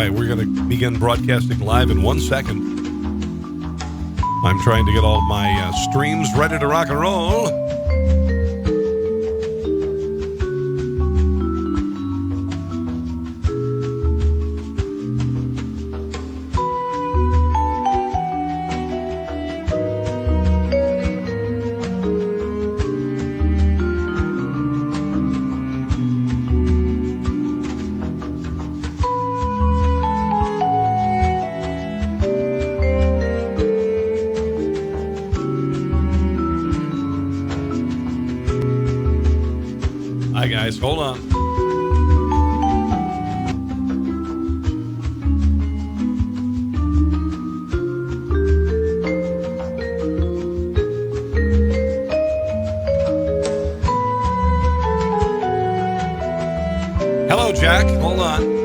right, we're going to begin broadcasting live in 1 second. I'm trying to get all my streams ready to rock and roll. Guys, hold on. Hello, Jack. Hold on.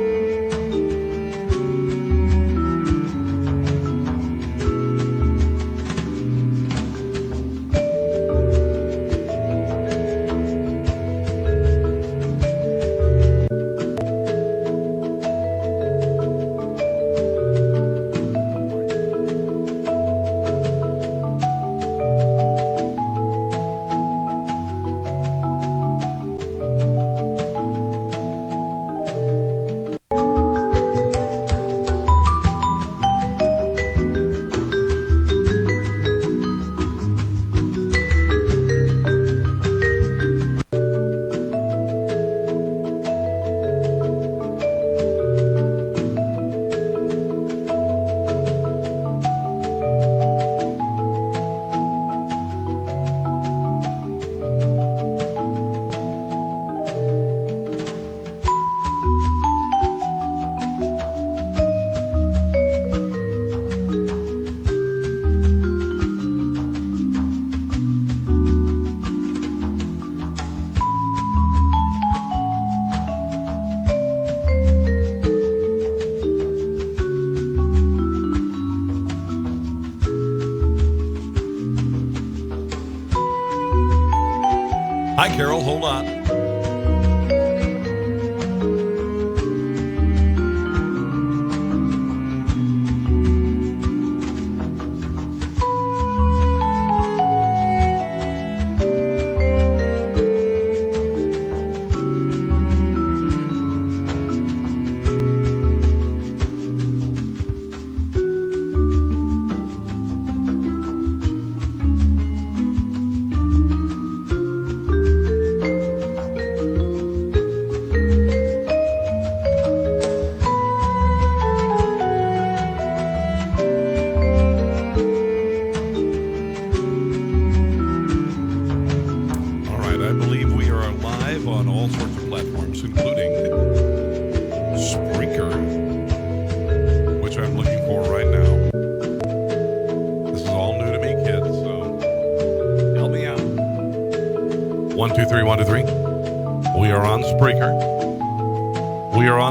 Hi, Carol. Hold on.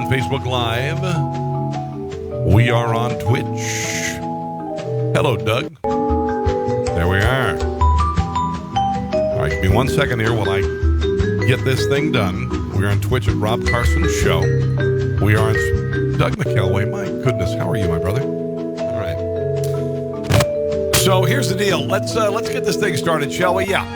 Facebook Live. We are on Twitch. Hello, Doug. There we are. All right, give me 1 second here while I get this thing done. We're on Twitch at Rob Carson Show. We are on Doug McElway. My goodness, how are you, my brother? All right. So here's the deal. Let's get this thing started, shall we? Yeah.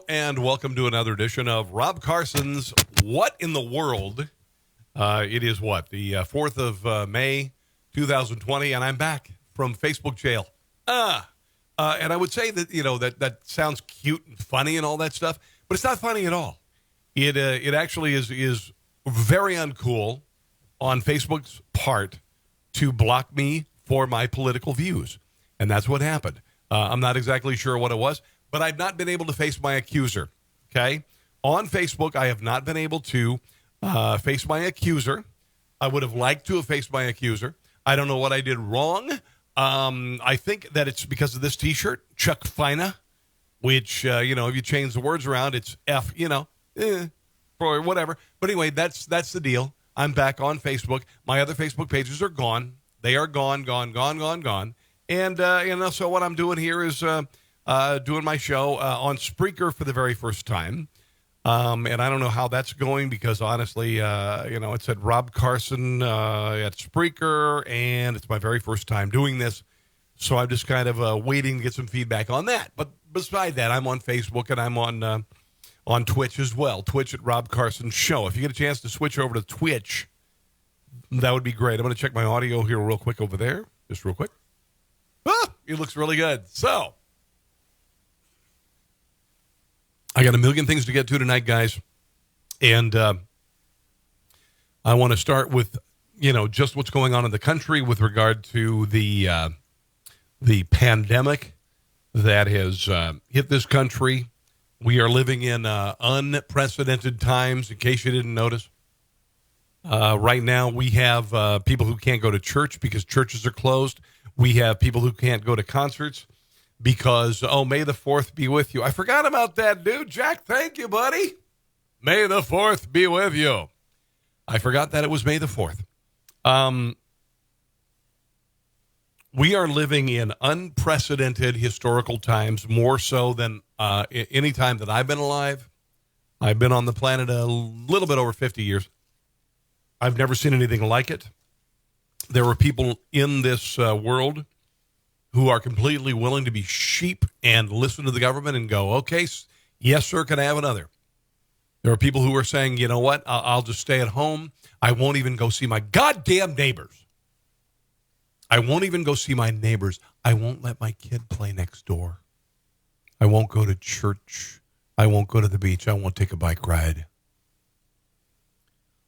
And welcome to another edition of Rob Carson's What in the World? It is what? The 4th of May, 2020, and I'm back from Facebook jail. And I would say that, that sounds cute and funny and all that stuff, but it's not funny at all. It actually is very uncool on Facebook's part to block me for my political views. And that's what happened. I'm not exactly sure what it was. But I've not been able to face my accuser, okay? On Facebook, I have not been able to face my accuser. I would have liked to have faced my accuser. I don't know what I did wrong. I think that it's because of this T-shirt, Chuck Fina, which, if you change the words around, it's F, or whatever. But anyway, that's the deal. I'm back on Facebook. My other Facebook pages are gone. They are gone. And, so what I'm doing here is doing my show on Spreaker for the very first time. And I don't know how that's going because, honestly, it said Rob Carson at Spreaker, and it's my very first time doing this. So I'm just kind of waiting to get some feedback on that. But beside that, I'm on Facebook, and I'm on Twitch as well. Twitch at Rob Carson Show. If you get a chance to switch over to Twitch, that would be great. I'm going to check my audio here real quick over there. Just real quick. It looks really good. So I got a million things to get to tonight, guys. And I want to start with, just what's going on in the country with regard to the pandemic that has hit this country. We are living in unprecedented times, in case you didn't notice. Right now, we have people who can't go to church because churches are closed. We have people who can't go to concerts because, May the 4th be with you. I forgot about that, dude. Jack, thank you, buddy. May the 4th be with you. I forgot that it was May the 4th. We are living in unprecedented historical times, more so than any time that I've been alive. I've been on the planet a little bit over 50 years. I've never seen anything like it. There are people in this world who are completely willing to be sheep and listen to the government and go, okay, yes, sir, can I have another? There are people who are saying, you know what, I'll just stay at home. I won't even go see my goddamn neighbors. I won't even go see my neighbors. I won't let my kid play next door. I won't go to church. I won't go to the beach. I won't take a bike ride.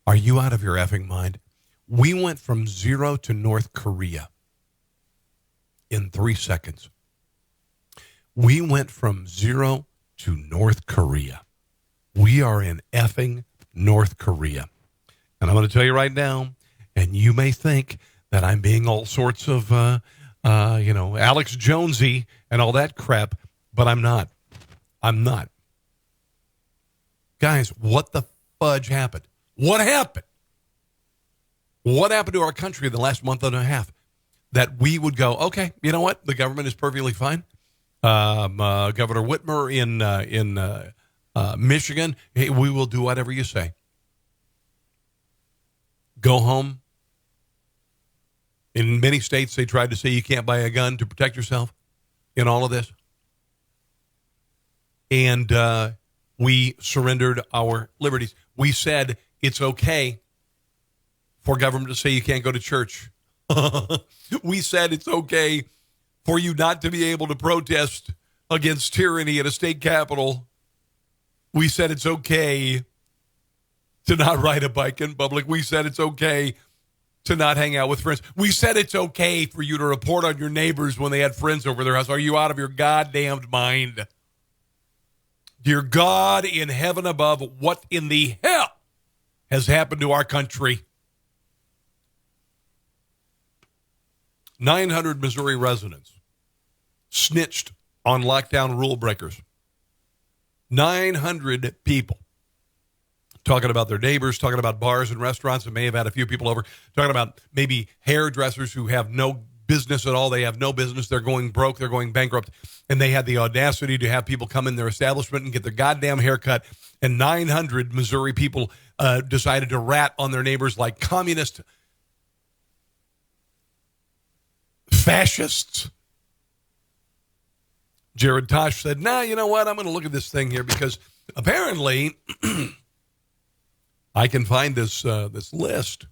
Are you out of your effing mind? We went from 0 to North Korea in 3 seconds. We went from 0 to North Korea. We are in effing North Korea. And I'm going to tell you right now, and you may think that I'm being all sorts of, Alex Jonesy and all that crap, but I'm not. I'm not. Guys, what the fudge happened? What happened? What happened to our country in the last month and a half that we would go, okay, you know what? The government is perfectly fine. Governor Whitmer in Michigan, hey, we will do whatever you say. Go home. In many states, they tried to say you can't buy a gun to protect yourself in all of this. And we surrendered our liberties. We said it's okay for government to say you can't go to church. We said it's okay for you not to be able to protest against tyranny at a state capitol. We said it's okay to not ride a bike in public. We said it's okay to not hang out with friends. We said it's okay for you to report on your neighbors when they had friends over their house. Are you out of your goddamned mind? Dear God in heaven above, what in the hell has happened to our country? 900 Missouri residents snitched on lockdown rule breakers. 900 people talking about their neighbors, talking about bars and restaurants that may have had a few people over, talking about maybe hairdressers who have no business at all. They have no business. They're going broke. They're going bankrupt. And they had the audacity to have people come in their establishment and get their goddamn haircut. And 900 Missouri people decided to rat on their neighbors like communist fascists. Jared Tosh said, nah, you know what? I'm going to look at this thing here because apparently I can find this list.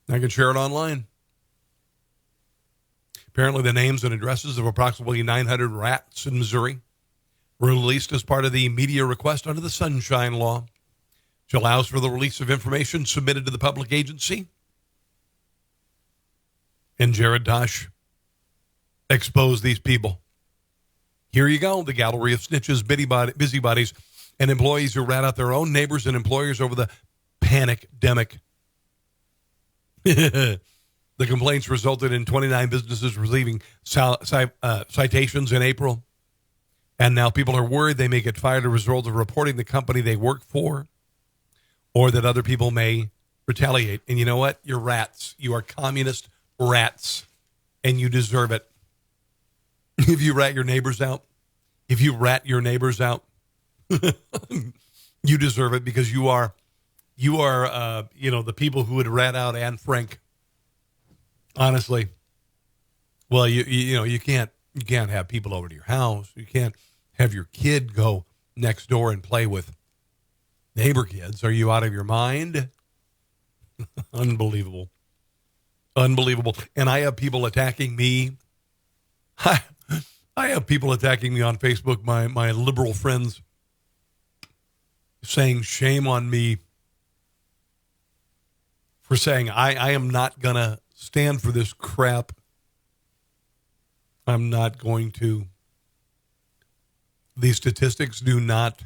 I can share it online. Apparently the names and addresses of approximately 900 rats in Missouri were released as part of the media request under the Sunshine Law, which allows for the release of information submitted to the public agency. And Jared Tosh exposed these people. Here you go, the gallery of snitches, busybodies, and employees who rat out their own neighbors and employers over the panic-demic. The complaints resulted in 29 businesses receiving citations in April. And now people are worried they may get fired as a result of reporting the company they work for. or that other people may retaliate. And you know what? You're rats. You are communist rats, and you deserve it. If you rat your neighbors out, you deserve it, because you are the people who would rat out Anne Frank. Honestly. Well, you can't have people over to your house. You can't have your kid go next door and play with neighbor kids. Are you out of your mind? Unbelievable. And I have people attacking me. I have people attacking me on Facebook, my liberal friends, saying shame on me for saying I am not going to stand for this crap. I'm not going to. These statistics do not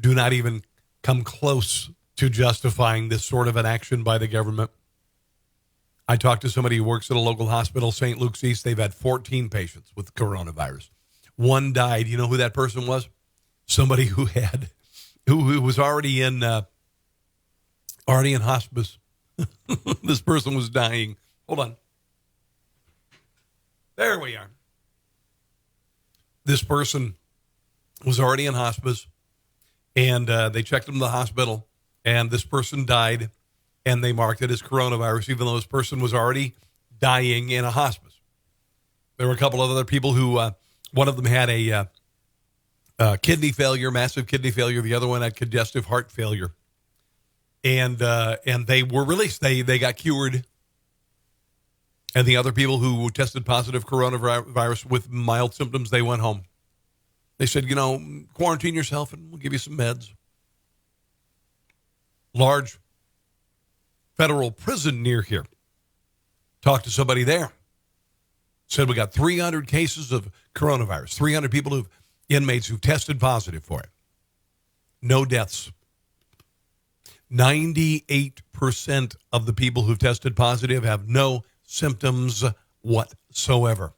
even come close to justifying this sort of an action by the government. I talked to somebody who works at a local hospital, St. Luke's East. They've had 14 patients with coronavirus. One died. You know who that person was? Somebody who was already in hospice. This person was dying. Hold on. There we are. This person was already in hospice, and they checked him to the hospital, and this person died, and they marked it as coronavirus, even though this person was already dying in a hospice. There were a couple of other people who, one of them had a kidney failure, massive kidney failure. The other one had congestive heart failure. And they were released. They got cured. And the other people who tested positive coronavirus with mild symptoms, they went home. They said, quarantine yourself and we'll give you some meds. Large federal prison near here. Talked to somebody there. Said we got 300 cases of coronavirus, 300 inmates who've tested positive for it. No deaths. 98% of the people who've tested positive have no symptoms whatsoever.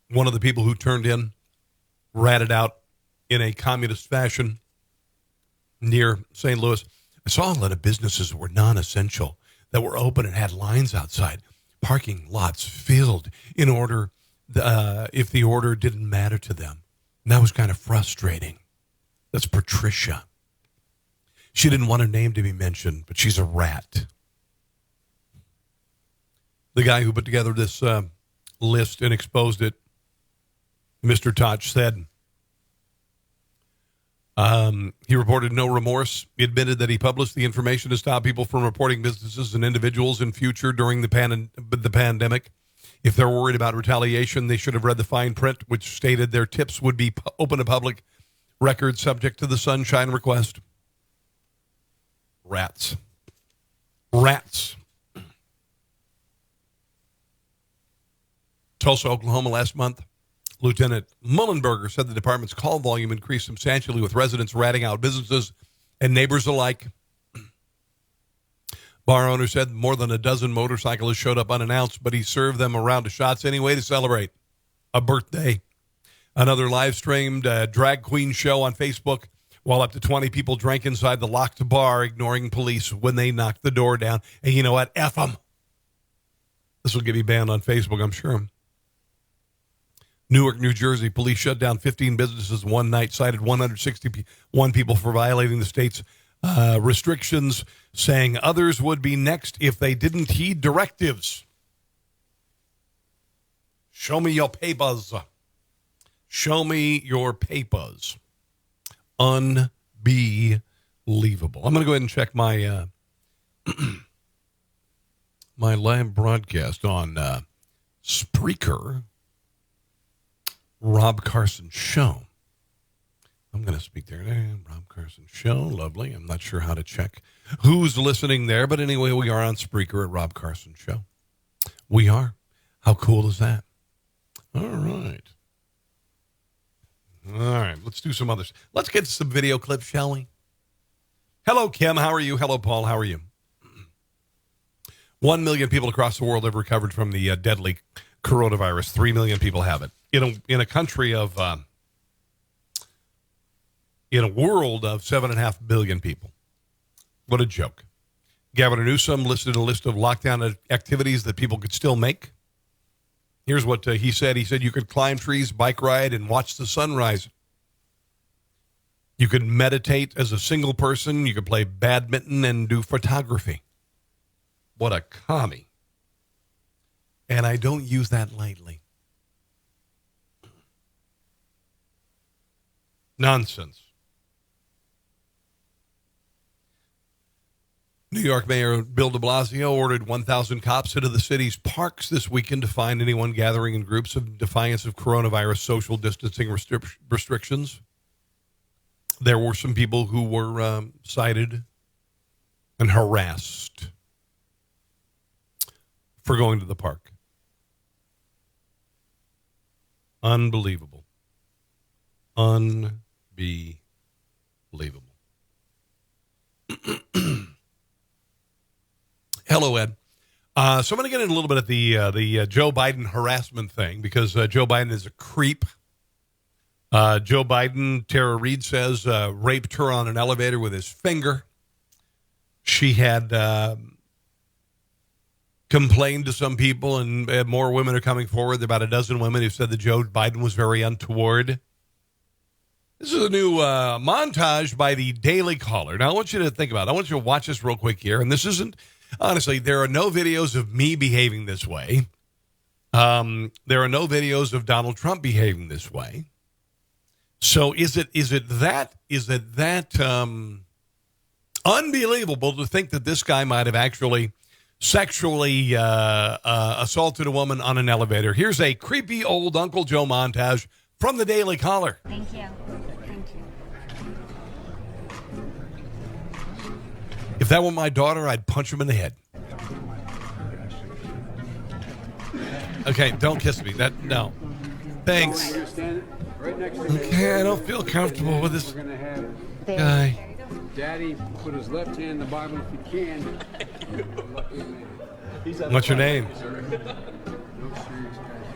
One of the people who turned in ratted out in a communist fashion near St. Louis. I saw a lot of businesses that were non-essential, that were open and had lines outside, parking lots filled in order, if the order didn't matter to them. And that was kind of frustrating. That's Patricia. She didn't want her name to be mentioned, but she's a rat. The guy who put together this list and exposed it, Mr. Toch, said he reported no remorse. He admitted that he published the information to stop people from reporting businesses and individuals in future during the pandemic. If they're worried about retaliation, they should have read the fine print, which stated their tips would be open to public record subject to the sunshine request. Rats. Tulsa, Oklahoma last month. Lieutenant Mullenberger said the department's call volume increased substantially with residents ratting out businesses and neighbors alike. Bar owner said more than a dozen motorcyclists showed up unannounced, but he served them a round of shots anyway to celebrate a birthday. Another live-streamed drag queen show on Facebook while up to 20 people drank inside the locked bar, ignoring police when they knocked the door down. And you know what? F them. This will get me banned on Facebook, I'm sure. Newark, New Jersey, police shut down 15 businesses one night, cited 161 people for violating the state's restrictions, saying others would be next if they didn't heed directives. Show me your papers. Show me your papers. Unbelievable. I'm going to go ahead and check my my live broadcast on Spreaker. Rob Carson Show. I'm going to speak there. Rob Carson Show. Lovely. I'm not sure how to check who's listening there, but anyway, we are on Spreaker at Rob Carson Show. We are. How cool is that? All right. Let's do some others. Let's get some video clips, shall we? Hello, Kim. How are you? Hello, Paul. How are you? 1 million people across the world have recovered from the deadly coronavirus. 3 million people have it. In a country of, in a world of 7.5 billion people. What a joke. Governor Newsom listed a list of lockdown activities that people could still make. Here's what he said. He said you could climb trees, bike ride, and watch the sunrise. You could meditate as a single person. You could play badminton and do photography. What a commie. And I don't use that lightly. Nonsense. New York Mayor Bill de Blasio ordered 1,000 cops into the city's parks this weekend to find anyone gathering in groups in defiance of coronavirus social distancing restrictions. There were some people who were cited and harassed for going to the park. Unbelievable. Unbelievable. Hello, Ed. So I'm going to get in a little bit at the Joe Biden harassment thing because Joe Biden is a creep. Joe Biden, Tara Reid says, raped her on an elevator with his finger. She had complained to some people, and more women are coming forward. About a dozen women who said that Joe Biden was very untoward. This is a new montage by the Daily Caller. Now, I want you to think about it. I want you to watch this real quick here. And this isn't, honestly, there are no videos of me behaving this way. There are no videos of Donald Trump behaving this way. So is it that unbelievable to think that this guy might have actually sexually assaulted a woman on an elevator? Here's a creepy old Uncle Joe montage from the Daily Caller. Thank you. Thank you. If that were my daughter, I'd punch him in the head. Okay, don't kiss me. No. Thanks. Okay, I don't feel comfortable with this guy. Daddy, put his left hand in the Bible if you can. What's your name?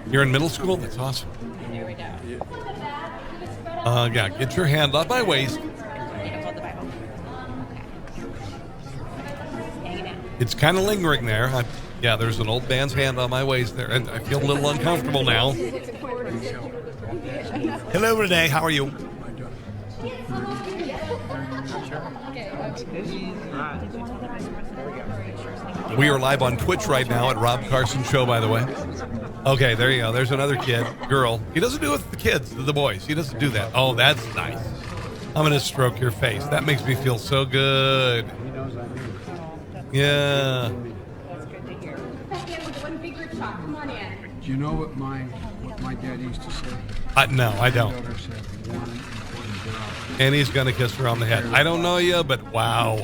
You're in middle school? That's awesome. There we go. Yeah, get your hand up my waist. You can hold the Bible. Hang it out. It's kind of lingering there. Yeah, there's an old man's hand on my waist there, and I feel a little uncomfortable now. Hello, Renee. How are you? We are live on Twitch right now at Rob Carson Show, by the way. Okay, there you go. There's another girl. He doesn't do it with the kids, the boys. He doesn't do that. Oh, that's nice. I'm going to stroke your face. That makes me feel so good. Yeah. That's good to hear. Do you know what my dad used to say? No, I don't. And he's going to kiss her on the head. I don't know you, but wow.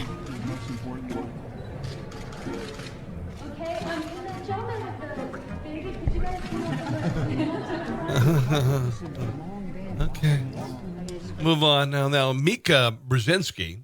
Okay. Move on now. Mika Brzezinski.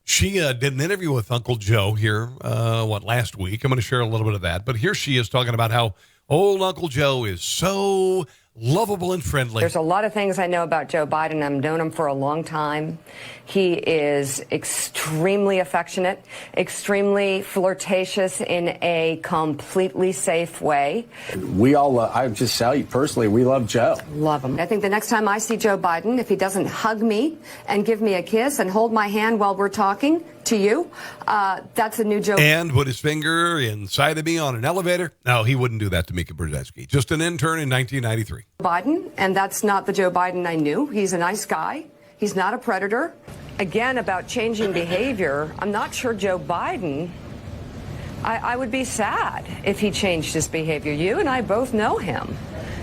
She did an interview with Uncle Joe here, last week. I'm going to share a little bit of that. But here she is talking about how old Uncle Joe is so lovable and friendly. There's a lot of things I know about Joe Biden. I've known him for a long time. He is extremely affectionate, extremely flirtatious in a completely safe way. We all, I just tell you personally, we love Joe. Love him. I think the next time I see Joe Biden, if he doesn't hug me and give me a kiss and hold my hand while we're talking to you, that's a new Joe. And put his finger inside of me on an elevator. No, he wouldn't do that to Mika Brzezinski. Just an intern in 1993. Biden, and that's not the Joe Biden I knew. He's a nice guy. He's not a predator. Again, about changing behavior, I'm not sure Joe Biden, I would be sad if he changed his behavior. You and I both know him.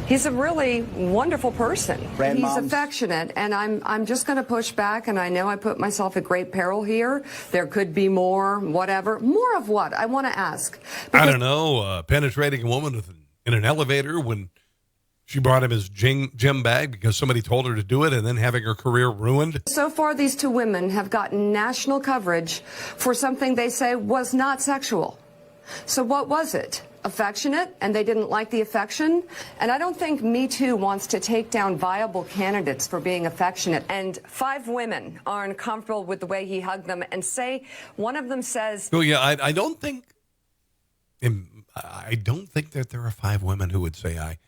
He's a really wonderful person. He's affectionate, and I'm just going to push back, and I know I put myself at great peril here. There could be more, whatever. More of what? I want to ask. I don't know, penetrating a woman in an elevator when she brought him his gym bag because somebody told her to do it and then having her career ruined. So far, these two women have gotten national coverage for something they say was not sexual. So what was it? affectionate and they didn't like the affection. And I don't think Me Too wants to take down viable candidates for being affectionate. And 5 women are uncomfortable with the way he hugged them and say, one of them says, Oh, yeah, I don't think that there are 5 women who would say I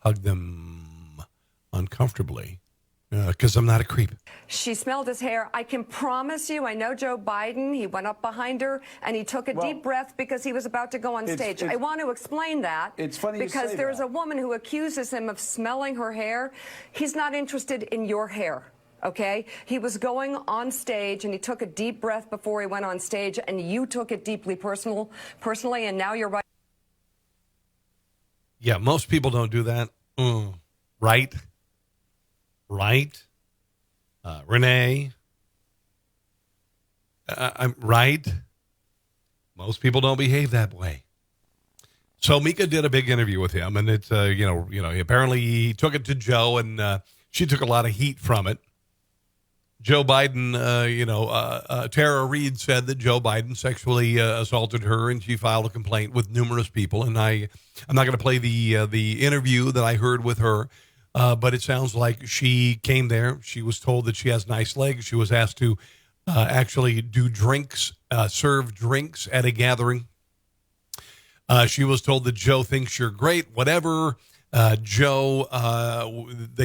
hugged them uncomfortably because I'm not a creep. she smelled his hair. I can promise you, I know Joe Biden, he went up behind her and he took a deep breath because he was about to go on stage. I want to explain that. It's funny because you say there's that. a woman who accuses him of smelling her hair. He's not interested in your hair. Okay? He was going on stage and he took a deep breath before he went on stage and you took it deeply personally and now you're right. Yeah, most people don't do that. Right? Renee? I'm right. Most people don't behave that way. So Mika did a big interview with him, and it's apparently he took it to Joe, and she took a lot of heat from it. Joe Biden, Tara Reid said that Joe Biden sexually assaulted her, and she filed a complaint with numerous people. And I'm not going to play the interview that I heard with her, but it sounds like she came there. She was told that she has nice legs. She was asked to actually do drinks, serve drinks at a gathering. She was told that Joe thinks you're great, whatever. They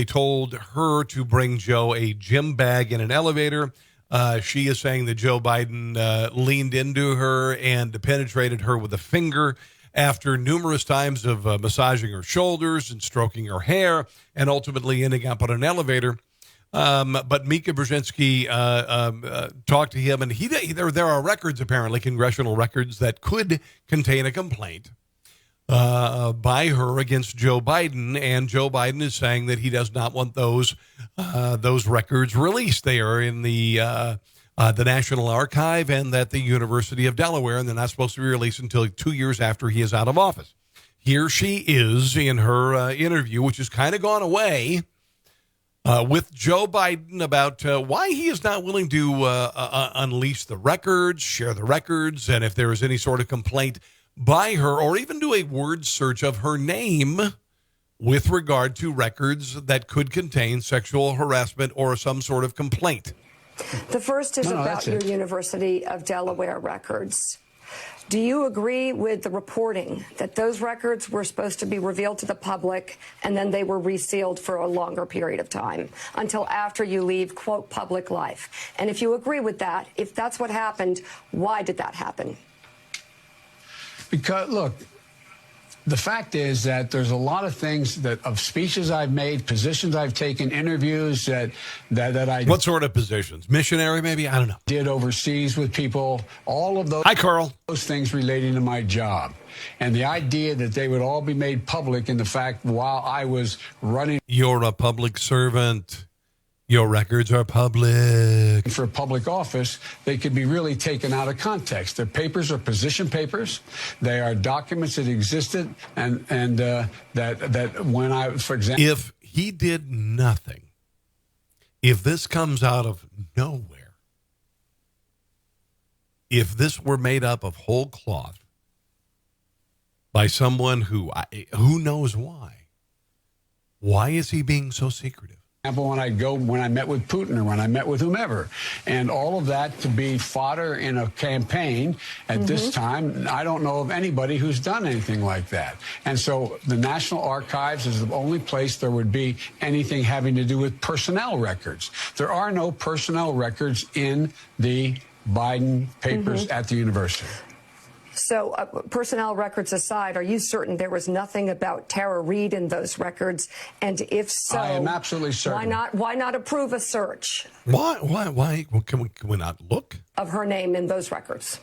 told her to bring Joe a gym bag in an elevator. She is saying that Joe Biden leaned into her and penetrated her with a finger after numerous times of massaging her shoulders and stroking her hair and ultimately ending up on an elevator. But Mika Brzezinski talked to him, and there are records, apparently, congressional records that could contain a complaint by her against Joe Biden, and Joe Biden is saying that he does not want those records released. They are in the National Archive and at the University of Delaware, and they're not supposed to be released until 2 years after he is out of office. Here she is in her interview, which has kind of gone away, with Joe Biden about why he is not willing to unleash the records, share the records, and if there is any sort of complaint by her or even do a word search of her name with regard to records that could contain sexual harassment or some sort of complaint. The first is about your University of Delaware records. Do you agree with the reporting that those records were supposed to be revealed to the public and then they were resealed for a longer period of time until after you leave, quote, public life? And if you agree with that, if that's what happened, why did that happen? Because, look, the fact is that there's a lot of things of speeches I've made, positions I've taken, interviews that I... What sort of positions? Missionary, maybe? I don't know. Did overseas with people, all of those... Hi, Carl. Those things relating to my job. And the idea that they would all be made public in the fact while I was running... You're a public servant. Your records are public. For public office, they could be really taken out of context. Their papers are position papers. They are documents that existed and that when I, for example... If he did nothing, if this comes out of nowhere, if this were made up of whole cloth by someone who knows why is he being so secretive? When I met with Putin or when I met with whomever, and all of that to be fodder in a campaign at this time, I don't know of anybody who's done anything like that. And so the National Archives is the only place there would be anything having to do with personnel records. There are no personnel records in the Biden papers at the university. So personnel records aside, are you certain there was nothing about Tara Reid in those records? And if so, I am absolutely certain. Why not approve a search? Why? Well, can we not look? Of her name in those records.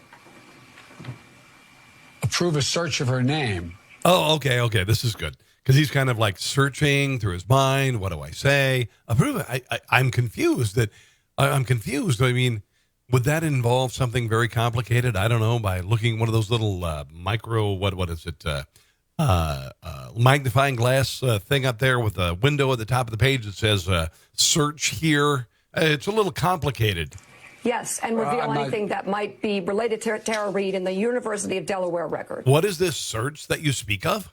Approve a search of her name. Oh, okay. This is good. Because he's kind of like searching through his mind. What do I say? Approve it. I'm confused. I'm confused. I mean, would that involve something very complicated? I don't know, by looking one of those little micro, what is it, magnifying glass thing up there with a window at the top of the page that says search here. It's a little complicated. Yes, and reveal anything that might be related to Tara Reid in the University of Delaware record. What is this search that you speak of?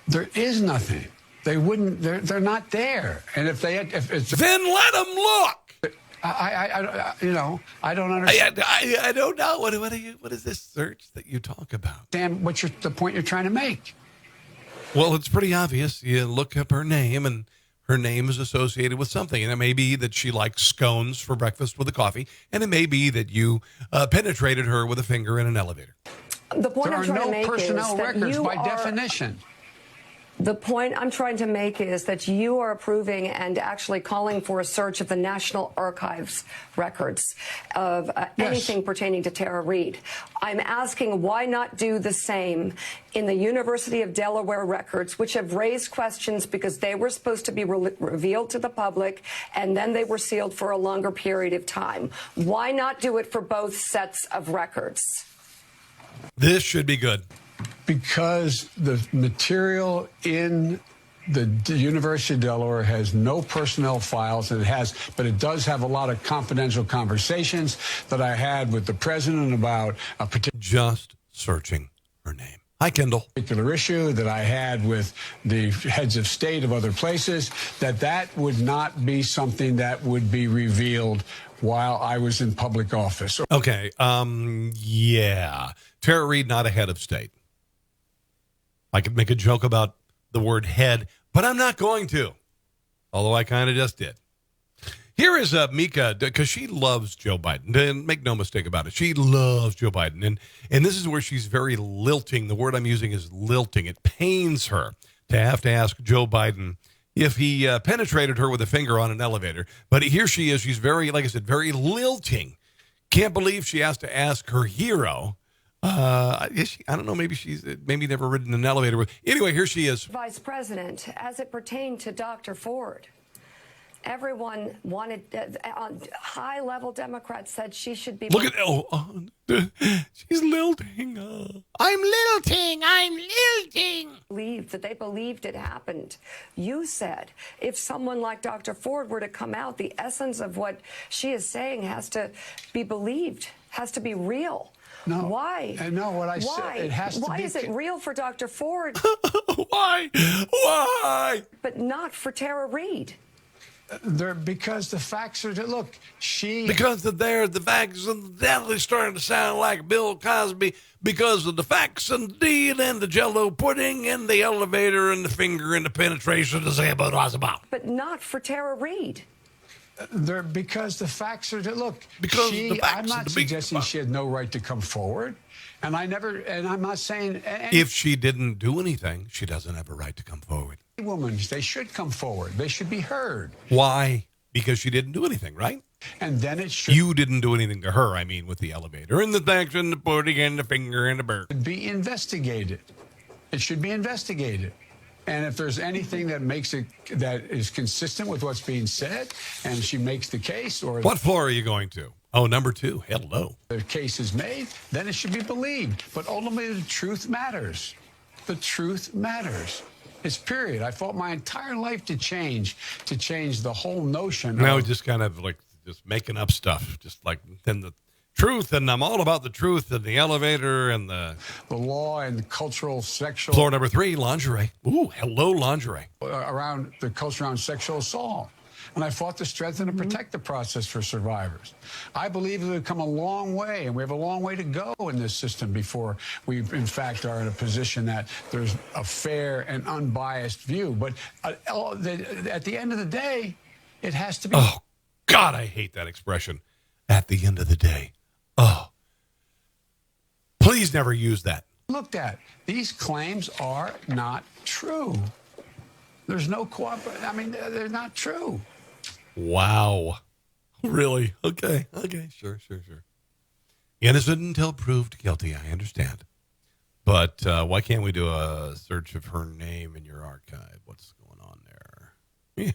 There is nothing. They wouldn't. They're not there. And if it's then let them look. I don't understand. I don't know. What is this search that you talk about? Dan, what's the point you're trying to make? Well, it's pretty obvious. You look up her name, and her name is associated with something. And it may be that she likes scones for breakfast with a coffee, and it may be that you penetrated her with a finger in an elevator. The point There I'm are trying to no make personnel is that records you by are, definition. The point I'm trying to make is that you are approving and actually calling for a search of the National Archives records of anything pertaining to Tara Reid. I'm asking why not do the same in the University of Delaware records, which have raised questions because they were supposed to be revealed to the public and then they were sealed for a longer period of time. Why not do it for both sets of records? This should be good. Because the material in the University of Delaware has no personnel files, but it does have a lot of confidential conversations that I had with the president about a Just searching her name. Hi, Kendall. particular issue that I had with the heads of state of other places, that would not be something that would be revealed while I was in public office. Okay. Yeah. Tara Reid, not a head of state. I could make a joke about the word head, but I'm not going to, although I kind of just did. Here is Mika, because she loves Joe Biden. And make no mistake about it. She loves Joe Biden. And this is where she's very lilting. The word I'm using is lilting. It pains her to have to ask Joe Biden if he penetrated her with a finger on an elevator. But here she is. She's very, like I said, very lilting. Can't believe she has to ask her hero. I don't know. Maybe she's never ridden an elevator with. Anyway, here she is. Vice President, as it pertained to Dr. Ford, everyone wanted, high-level Democrats said she should be. Look at she's lilting. I'm lilting. Believed that they believed it happened. You said if someone like Dr. Ford were to come out, the essence of what she is saying has to be believed, has to be real. No. Why? No, what I said, it has to be. Why is it real for Dr. Ford, Why? but not for Tara Reid? Because the facts are, look, Because the facts are definitely starting to sound like Bill Cosby because of the facts indeed and the Jell-O pudding and the elevator and the finger and the penetration to say about was about. But not for Tara Reid. Because the facts are, look, I'm I'm not suggesting she had no right to come forward. And I'm not saying. If she didn't do anything, she doesn't have a right to come forward. Women, they should come forward. They should be heard. Why? Because she didn't do anything, right? And then it should. You didn't do anything to her, I mean, with the elevator and the facts and the pudding and the finger and the bird. Be investigated. It should be investigated. And if there's anything that is consistent with what's being said, and she makes the case, or what floor are you going to? Oh, number 2. Hello. The case is made, then it should be believed. But ultimately, the truth matters. The truth matters. It's period. I fought my entire life to change the whole notion. Now we're just kind of like just making up stuff, just like then the truth, and I'm all about the truth and the elevator and the law and cultural sexual. Floor number 3, lingerie. Ooh, hello, lingerie. Around the culture around sexual assault. And I fought to strengthen and protect the process for survivors. I believe we've come a long way, and we have a long way to go in this system before we, in fact, are in a position that there's a fair and unbiased view. But at the end of the day, it has to be. Oh, God, I hate that expression. At the end of the day. Oh, please never use that. Looked at. These claims are not true. There's no cooperation. I mean, they're not true. Wow. Really? Okay, sure. Innocent until proved guilty, I understand. But why can't we do a search of her name in your archive? What's going on there? Yeah.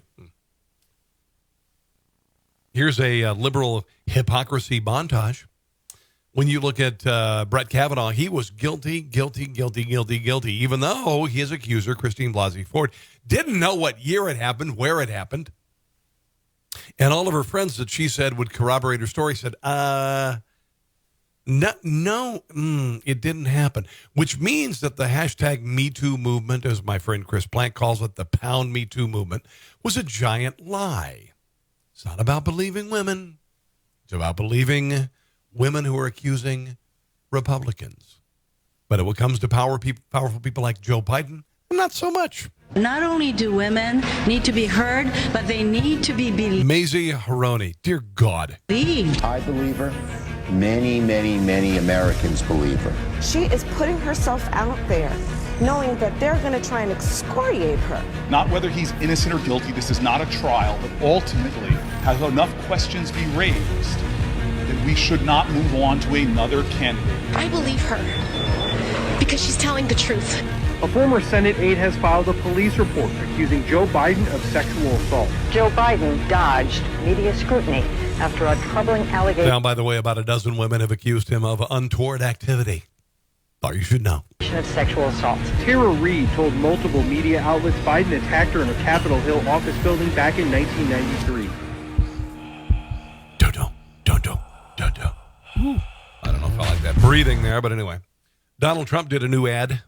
Here's a liberal hypocrisy montage. When you look at Bret Cavanaugh, he was guilty, even though his accuser, Christine Blasey Ford, didn't know what year it happened, where it happened. And all of her friends that she said would corroborate her story said, no, it didn't happen. Which means that the hashtag #MeToo movement, as my friend Chris Plank calls it, the pound Me Too movement, was a giant lie. It's not about believing women. It's about believing women who are accusing Republicans. But when it comes to powerful people like Joe Biden, not so much. Not only do women need to be heard, but they need to be believed. Mazie Haroni, dear God. I believe her. Many, many, many Americans believe her. She is putting herself out there, knowing that they're going to try and excoriate her. Not whether he's innocent or guilty, this is not a trial, but ultimately, has enough questions be raised that we should not move on to another candidate. I believe her because she's telling the truth. A former Senate aide has filed a police report accusing Joe Biden of sexual assault. Joe Biden dodged media scrutiny after a troubling allegation. Now, by the way, about a dozen women have accused him of untoward activity. Thought you should know. Of sexual assault. Tara Reid told multiple media outlets Biden attacked her in a Capitol Hill office building back in 1993. I don't know if I like that breathing there, but anyway. Donald Trump did a new ad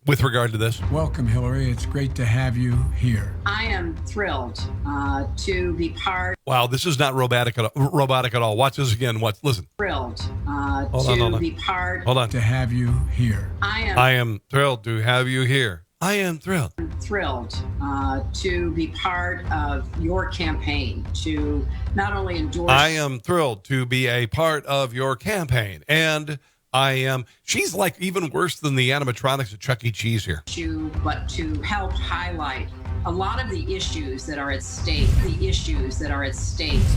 with regard to this. Welcome, Hillary. It's great to have you here. I am thrilled to be part. Wow, this is not robotic at all. Watch this again. Listen. Thrilled Hold on. be part. Hold on. To have you here. I am thrilled to have you here. I am thrilled. Thrilled to be part of your campaign to not only endorse. I am thrilled to be a part of your campaign. And she's like even worse than the animatronics at Chuck E. Cheese here. But to help highlight a lot of the issues that are at stake,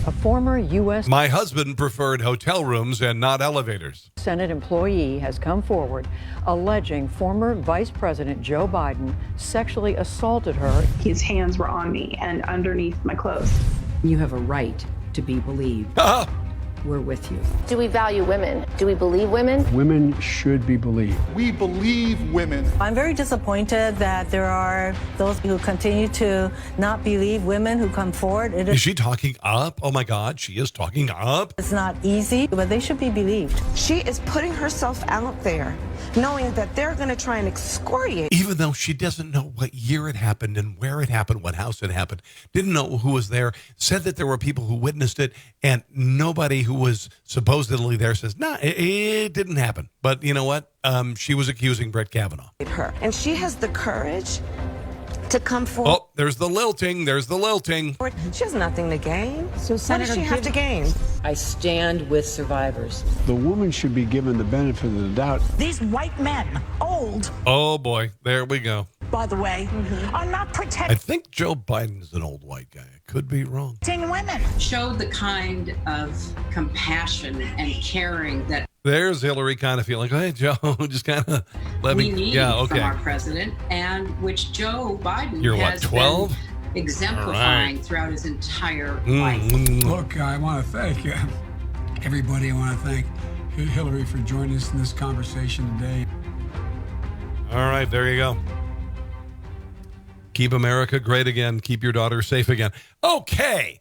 A former U.S. My husband preferred hotel rooms and not elevators. Senate employee has come forward alleging former Vice President Joe Biden sexually assaulted her. His hands were on me and underneath my clothes. You have a right to be believed. We're with you. Do we value women? Do we believe women? Women should be believed. We believe women. I'm very disappointed that there are those who continue to not believe women who come forward. Is she talking up? Oh my God, she is talking up. It's not easy, but they should be believed. She is putting herself out there, knowing that they're going to try and excoriate. Even though she doesn't know what year it happened and where it happened, what house it happened, didn't know who was there, said that there were people who witnessed it, and nobody who was supposedly there says, nah, it didn't happen. But you know what? She was accusing Bret Cavanaugh. Her. And she has the courage to come forward. Oh, there's the lilting. She has nothing to gain. So what does she have to gain? I stand with survivors. The woman should be given the benefit of the doubt. These white men, old, Oh boy, there we go. by the way, are not I protecting think Joe Biden's an old white guy. I could be wrong. women. showed the kind of compassion and caring that There's Hillary kind of feeling like, hey, Joe, just kind of let we me. need Yeah, from okay. our president, and which Joe Biden You're has what, 12? been exemplifying throughout his entire life. Look, I want to thank everybody. I want to thank Hillary for joining us in this conversation today. All right, there you go. Keep America great again. Keep your daughter safe again. Okay.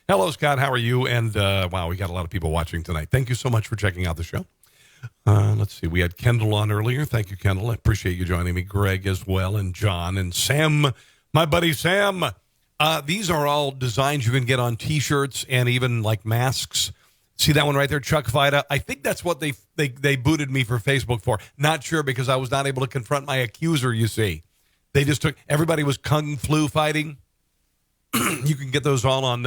Hello, Scott. How are you? And wow, we got a lot of people watching tonight. Thank you so much for checking out the show. Let's see. We had Kendall on earlier. Thank you, Kendall. I appreciate you joining me. Greg as well, and John and Sam, my buddy Sam. These are all designs you can get on T-shirts and even like masks. See that one right there, Chuck Vida? I think that's what they booted me for Facebook for. Not sure because I was not able to confront my accuser, you see. They just took, everybody was kung flu fighting. You can get those all on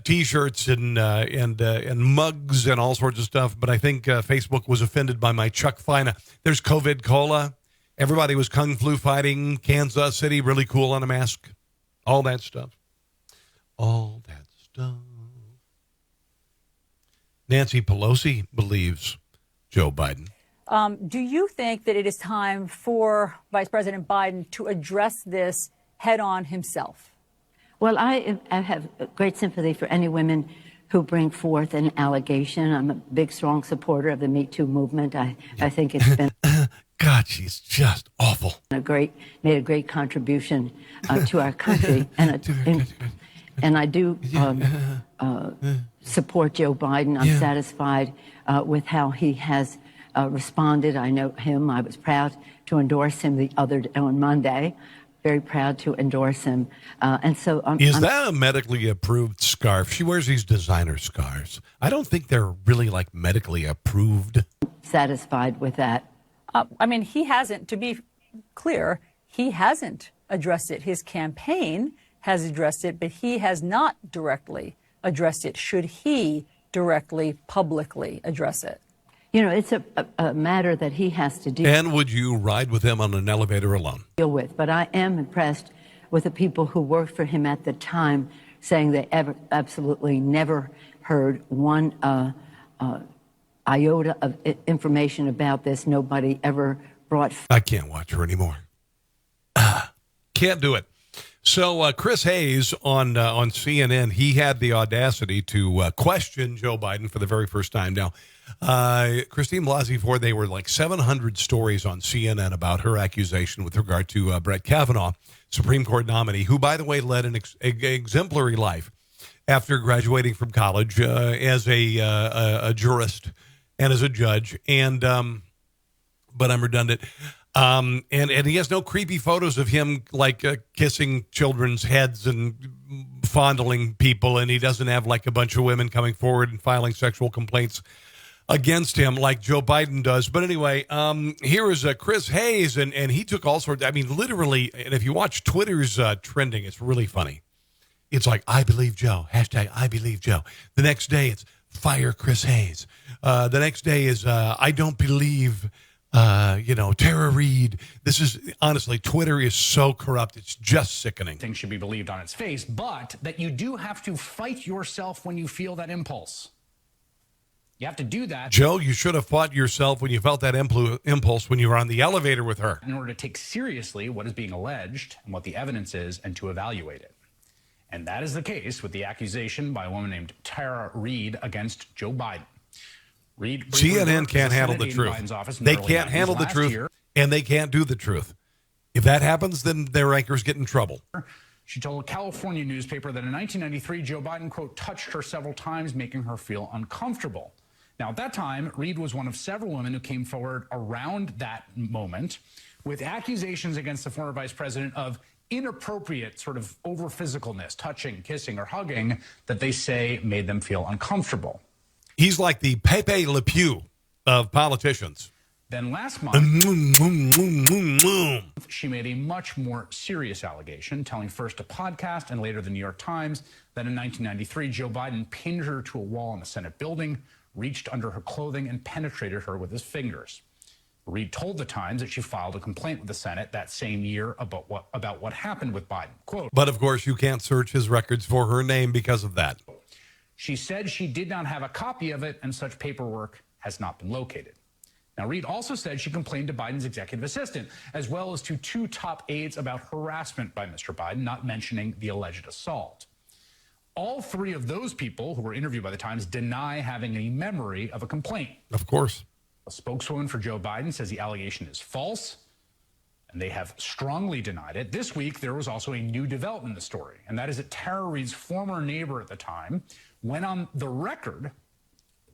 T-shirts and mugs and all sorts of stuff. But I think Facebook was offended by my Chuck Fina. There's COVID Cola. Everybody was kung flu fighting. Kansas City, really cool on a mask. All that stuff. All that stuff. Nancy Pelosi believes Joe Biden. Do you think that it is time for Vice President Biden to address this head on himself? Well, I have great sympathy for any women who bring forth an allegation. I'm a big, strong supporter of the Me Too movement. I think it's been... God, she's just awful. Made a great contribution to our country, and I do support Joe Biden. I'm satisfied with how he has responded. I know him. I was proud to endorse him on Monday. Very proud to endorse him. And so is that a medically approved scarf? She wears these designer scarves. I don't think they're really like medically approved. Satisfied with that. I mean, he hasn't, to be clear, he hasn't addressed it. His campaign has addressed it, but he has not directly addressed it. Should he directly, publicly address it? You know, it's a matter that he has to deal. And would you ride with him on an elevator alone? Deal with, but I am impressed with the people who worked for him at the time, saying they absolutely never heard one iota of information about this. Nobody ever brought. I can't watch her anymore. Can't do it. So Chris Hayes on CNN, he had the audacity to question Joe Biden for the very first time. Now, Christine Blasey Ford, they were like 700 stories on CNN about her accusation with regard to Bret Cavanaugh, Supreme Court nominee, who, by the way, led an exemplary life after graduating from college as a jurist and as a judge. And but I'm redundant. And he has no creepy photos of him like kissing children's heads and fondling people. And he doesn't have like a bunch of women coming forward and filing sexual complaints against him like Joe Biden does. But anyway, here is Chris Hayes, and he took all sorts. I mean, literally, and if you watch Twitter's trending, it's really funny. It's like, I believe Joe, hashtag I believe Joe. The next day, it's fire Chris Hayes. The next day is I don't believe Tara Reid. This is, honestly, Twitter is so corrupt. It's just sickening. Things should be believed on its face, but that you do have to fight yourself when you feel that impulse. You have to do that. Joe, you should have fought yourself when you felt that impulse when you were on the elevator with her. In order to take seriously what is being alleged and what the evidence is and to evaluate it. And that is the case with the accusation by a woman named Tara Reid against Joe Biden. CNN can't handle the truth. They can't handle the truth, and they can't do the truth. If that happens, then their anchors get in trouble. She told a California newspaper that in 1993, Joe Biden, quote, touched her several times, making her feel uncomfortable. Now, at that time, Reid was one of several women who came forward around that moment with accusations against the former vice president of inappropriate sort of over-physicalness, touching, kissing, or hugging that they say made them feel uncomfortable. He's like the Pepe Le Pew of politicians. Then last month, she made a much more serious allegation, telling first a podcast and later the New York Times that in 1993, Joe Biden pinned her to a wall in the Senate building, reached under her clothing, and penetrated her with his fingers. Reid told the Times that she filed a complaint with the Senate that same year about what happened with Biden. Quote, but of course, you can't search his records for her name because of that. She said she did not have a copy of it, and such paperwork has not been located. Now, Reid also said she complained to Biden's executive assistant, as well as to two top aides about harassment by Mr. Biden, not mentioning the alleged assault. All three of those people who were interviewed by the Times deny having any memory of a complaint. Of course. A spokeswoman for Joe Biden says the allegation is false, and they have strongly denied it. This week, there was also a new development in the story, and that is that Tara Reid's former neighbor at the time went on the record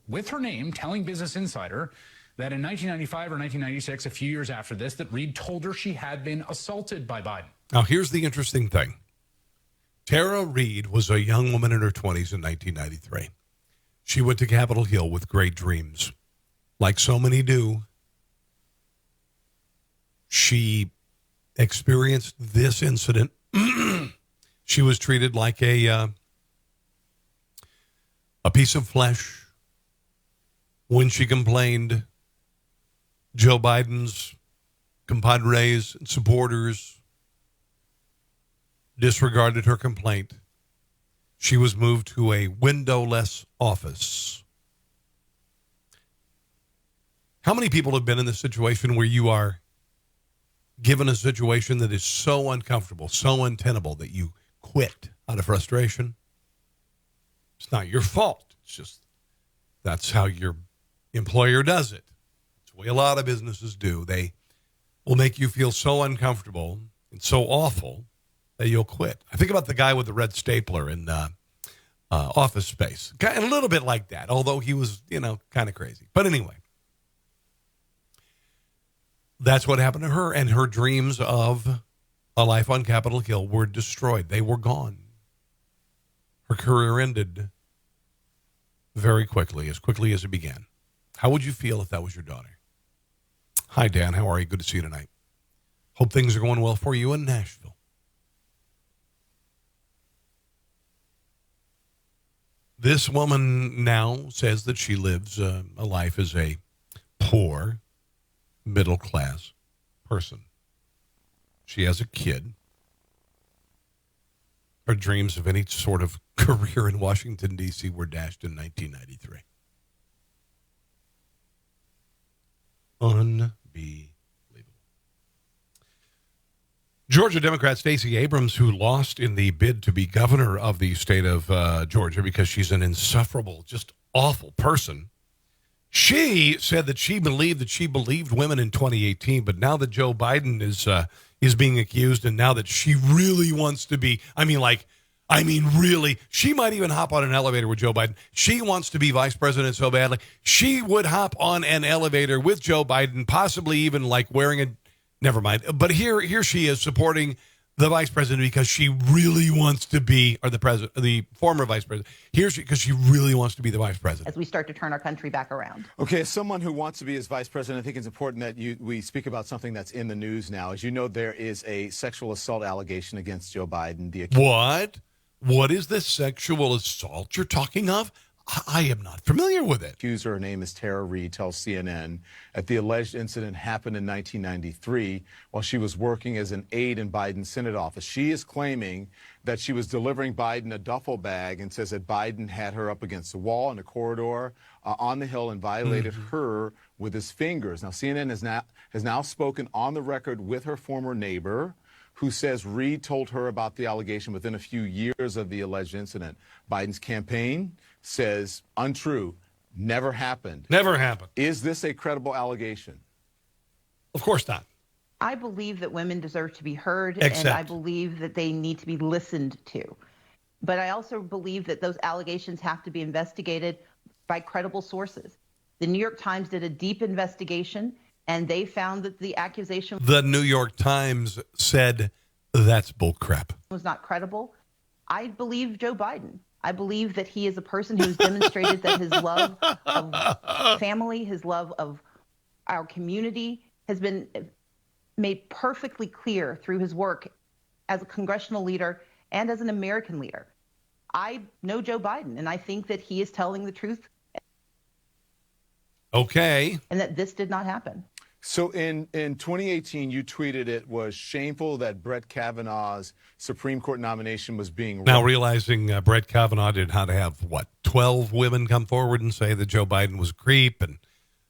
with her name telling Business Insider that in 1995 or 1996, a few years after this, that Reid told her she had been assaulted by Biden. Now, here's the interesting thing. Tara Reid was a young woman in her 20s in 1993. She went to Capitol Hill with great dreams. Like so many do, she experienced this incident. She was treated like a piece of flesh. When she complained, Joe Biden's compadres and supporters disregarded her complaint. She was moved to a windowless office. How many people have been in this situation where you are given a situation that is so uncomfortable, so untenable that you quit out of frustration? It's not your fault. It's just that's how your employer does it. It's the way a lot of businesses do. They will make you feel so uncomfortable and so awful that you'll quit. I think about the guy with the red stapler in Office Space. A little bit like that, although he was, kind of crazy. But anyway, that's what happened to her, and her dreams of a life on Capitol Hill were destroyed. They were gone. Her career ended very quickly as it began. How would you feel if that was your daughter? Hi, Dan. How are you? Good to see you tonight. Hope things are going well for you in Nashville. This woman now says that she lives a life as a poor, middle-class person. She has a kid. Her dreams of any sort of career in Washington, D.C. were dashed in 1993. Unbelievable. Georgia Democrat Stacey Abrams, who lost in the bid to be governor of the state of Georgia because she's an insufferable, just awful person, she said that she believed women in 2018, but now that Joe Biden is being accused, and now that she really wants to be, really, she might even hop on an elevator with Joe Biden. She wants to be vice president so badly. She would hop on an elevator with Joe Biden, possibly even wearing a, never mind. But here she is supporting the vice president because she really wants to be, or the former vice president. Because she really wants to be the vice president. As we start to turn our country back around. Okay, as someone who wants to be as vice president, I think it's important that we speak about something that's in the news now. As you know, there is a sexual assault allegation against Joe Biden. What? What is this sexual assault you're talking of? I am not familiar with it. Accuser, her name is Tara Reid, tells CNN that the alleged incident happened in 1993 while she was working as an aide in Biden's Senate office. She is claiming that she was delivering Biden a duffel bag and says that Biden had her up against the wall in a corridor on the Hill and violated her with his fingers. Now, CNN has now spoken on the record with her former neighbor, who says Reid told her about the allegation within a few years of the alleged incident. Biden's campaign says untrue, never happened. Never happened. Is this a credible allegation? Of course not. I believe that women deserve to be heard, Except. and I believe that they need to be listened to. But I also believe that those allegations have to be investigated by credible sources. The New York Times did a deep investigation, and they found that the accusation... The New York Times said that's bullcrap. ...was not credible. I believe Joe Biden. I believe that he is a person who's demonstrated that his love of family, his love of our community has been made perfectly clear through his work as a congressional leader and as an American leader. I know Joe Biden, and I think that he is telling the truth. Okay. And that this did not happen. So in 2018, you tweeted it was shameful that Bret Kavanaugh's Supreme Court nomination was being... Now realizing Bret Kavanaugh did how to have, 12 women come forward and say that Joe Biden was a creep and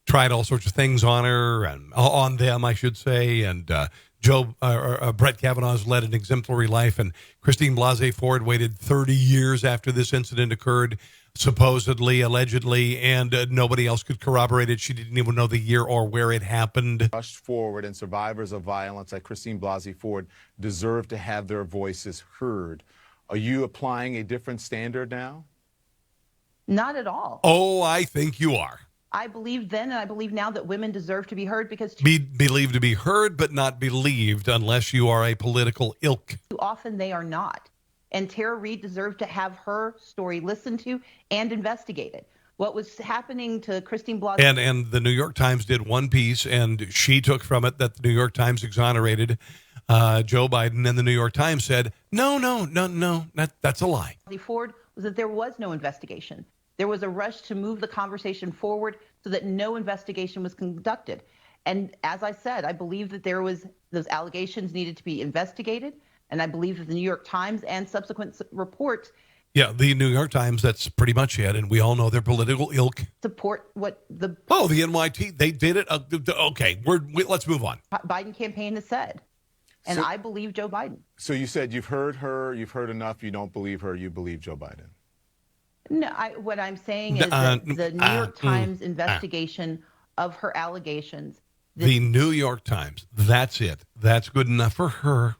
tried all sorts of things on her, and on them, I should say, and Bret Kavanaugh's led an exemplary life, and Christine Blasey Ford waited 30 years after this incident occurred, supposedly, allegedly, and nobody else could corroborate it. She didn't even know the year or where it happened. Rushed forward, and survivors of violence like Christine Blasey Ford deserve to have their voices heard. Are you applying a different standard now? Not at all. Oh, I think you are. I believe then and I believe now that women deserve to be heard because... Be believed to be heard, but not believed unless you are a political ilk. Too often they are not. And Tara Reid deserved to have her story listened to and investigated. What was happening to Christine Blasey... And the New York Times did one piece, and she took from it that the New York Times exonerated Joe Biden, and the New York Times said, no, that's a lie. Ford was that there was no investigation. There was a rush to move the conversation forward so that no investigation was conducted. And as I said, I believe that those allegations needed to be investigated. And I believe that the New York Times and subsequent reports... Yeah, the New York Times, that's pretty much it. And we all know their political ilk. ...support what the... Oh, the NYT, they did it. Okay, let's move on. Biden campaign has said. And I believe Joe Biden. So you said you've heard her, you've heard enough, you don't believe her, you believe Joe Biden. No, what I'm saying is that the New York Times investigation of her allegations The New York Times. That's it. That's good enough for her.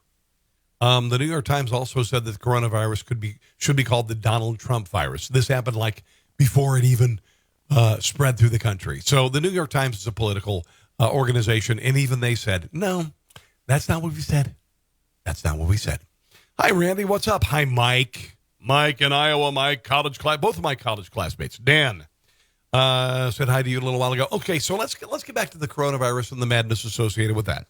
The New York Times also said that the coronavirus should be called the Donald Trump virus. This happened like before it even spread through the country. So the New York Times is a political organization, and even they said, no, that's not what we said. That's not what we said. Hi, Randy. What's up? Hi, Mike. Mike in Iowa, both of my college classmates. Dan said hi to you a little while ago. Okay, so let's get back to the coronavirus and the madness associated with that.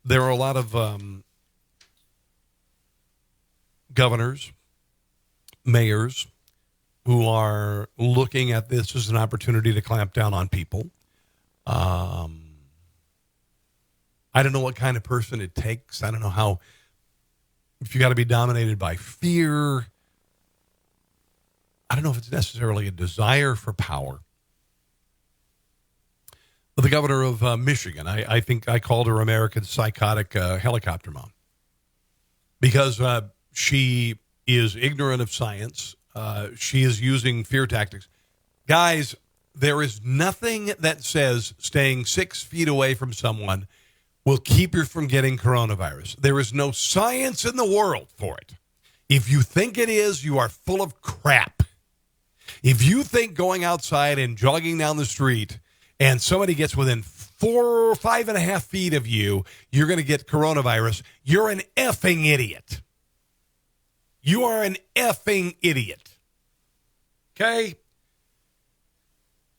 There are a lot of governors, mayors, who are looking at this as an opportunity to clamp down on people. I don't know what kind of person it takes. I don't know how, if you got to be dominated by fear. I don't know if it's necessarily a desire for power. But the governor of Michigan, I think I called her American psychotic helicopter mom, because she is ignorant of science. She is using fear tactics. Guys, there is nothing that says staying 6 feet away from someone will keep you from getting coronavirus. There is no science in the world for it. If you think it is, you are full of crap. If you think going outside and jogging down the street and somebody gets within 4 or 5.5 feet of you, you're going to get coronavirus, you're an effing idiot. You are an effing idiot. Okay?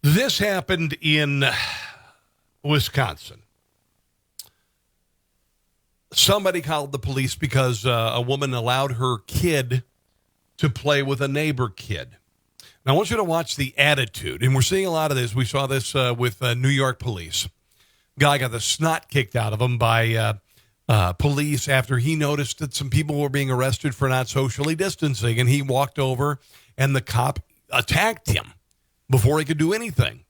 This happened in Wisconsin. Somebody called the police because a woman allowed her kid to play with a neighbor kid. Now, I want you to watch the attitude, and we're seeing a lot of this. We saw this with New York police. Guy got the snot kicked out of him by police after he noticed that some people were being arrested for not socially distancing, and he walked over, and the cop attacked him before he could do anything.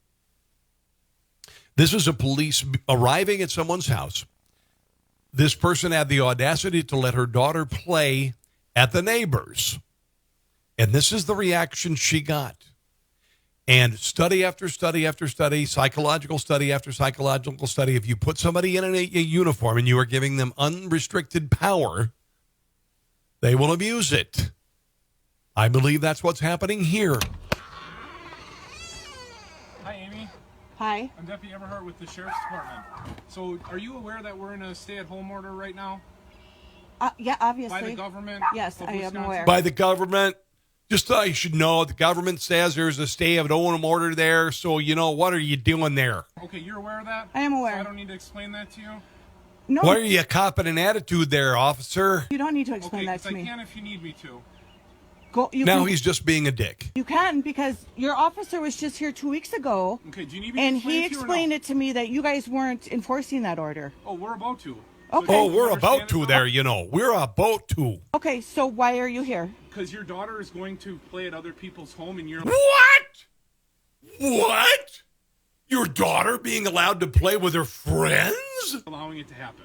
This is a police arriving at someone's house. This person had the audacity to let her daughter play at the neighbor's. And this is the reaction she got. And study after study after study, psychological study after psychological study, if you put somebody in a uniform and you are giving them unrestricted power, they will abuse it. I believe that's what's happening here. Hi, Amy. Hi. I'm Deputy Everhart with the Sheriff's Department. So are you aware that we're in a stay-at-home order right now? Yeah, obviously. By the government? Yes, I am aware. By the government? Just thought you should know the government says there's a stay-at-home order there, so you know, what are you doing there? Okay, you're aware of that? I am aware. So I don't need to explain that to you? No. Why are you copping an attitude there, officer? You don't need to explain that to me. I can if you need me to. He's just being a dick. You can, because your officer was just here 2 weeks ago. Okay, do you need me to and explain he it to you or explained no? it to me that you guys weren't enforcing that order. Oh, we're about to. Okay. Oh, we're about to there, you know. We're about to. Okay, so why are you here? Because your daughter is going to play at other people's home and you're... What? What? Your daughter being allowed to play with her friends? Allowing it to happen.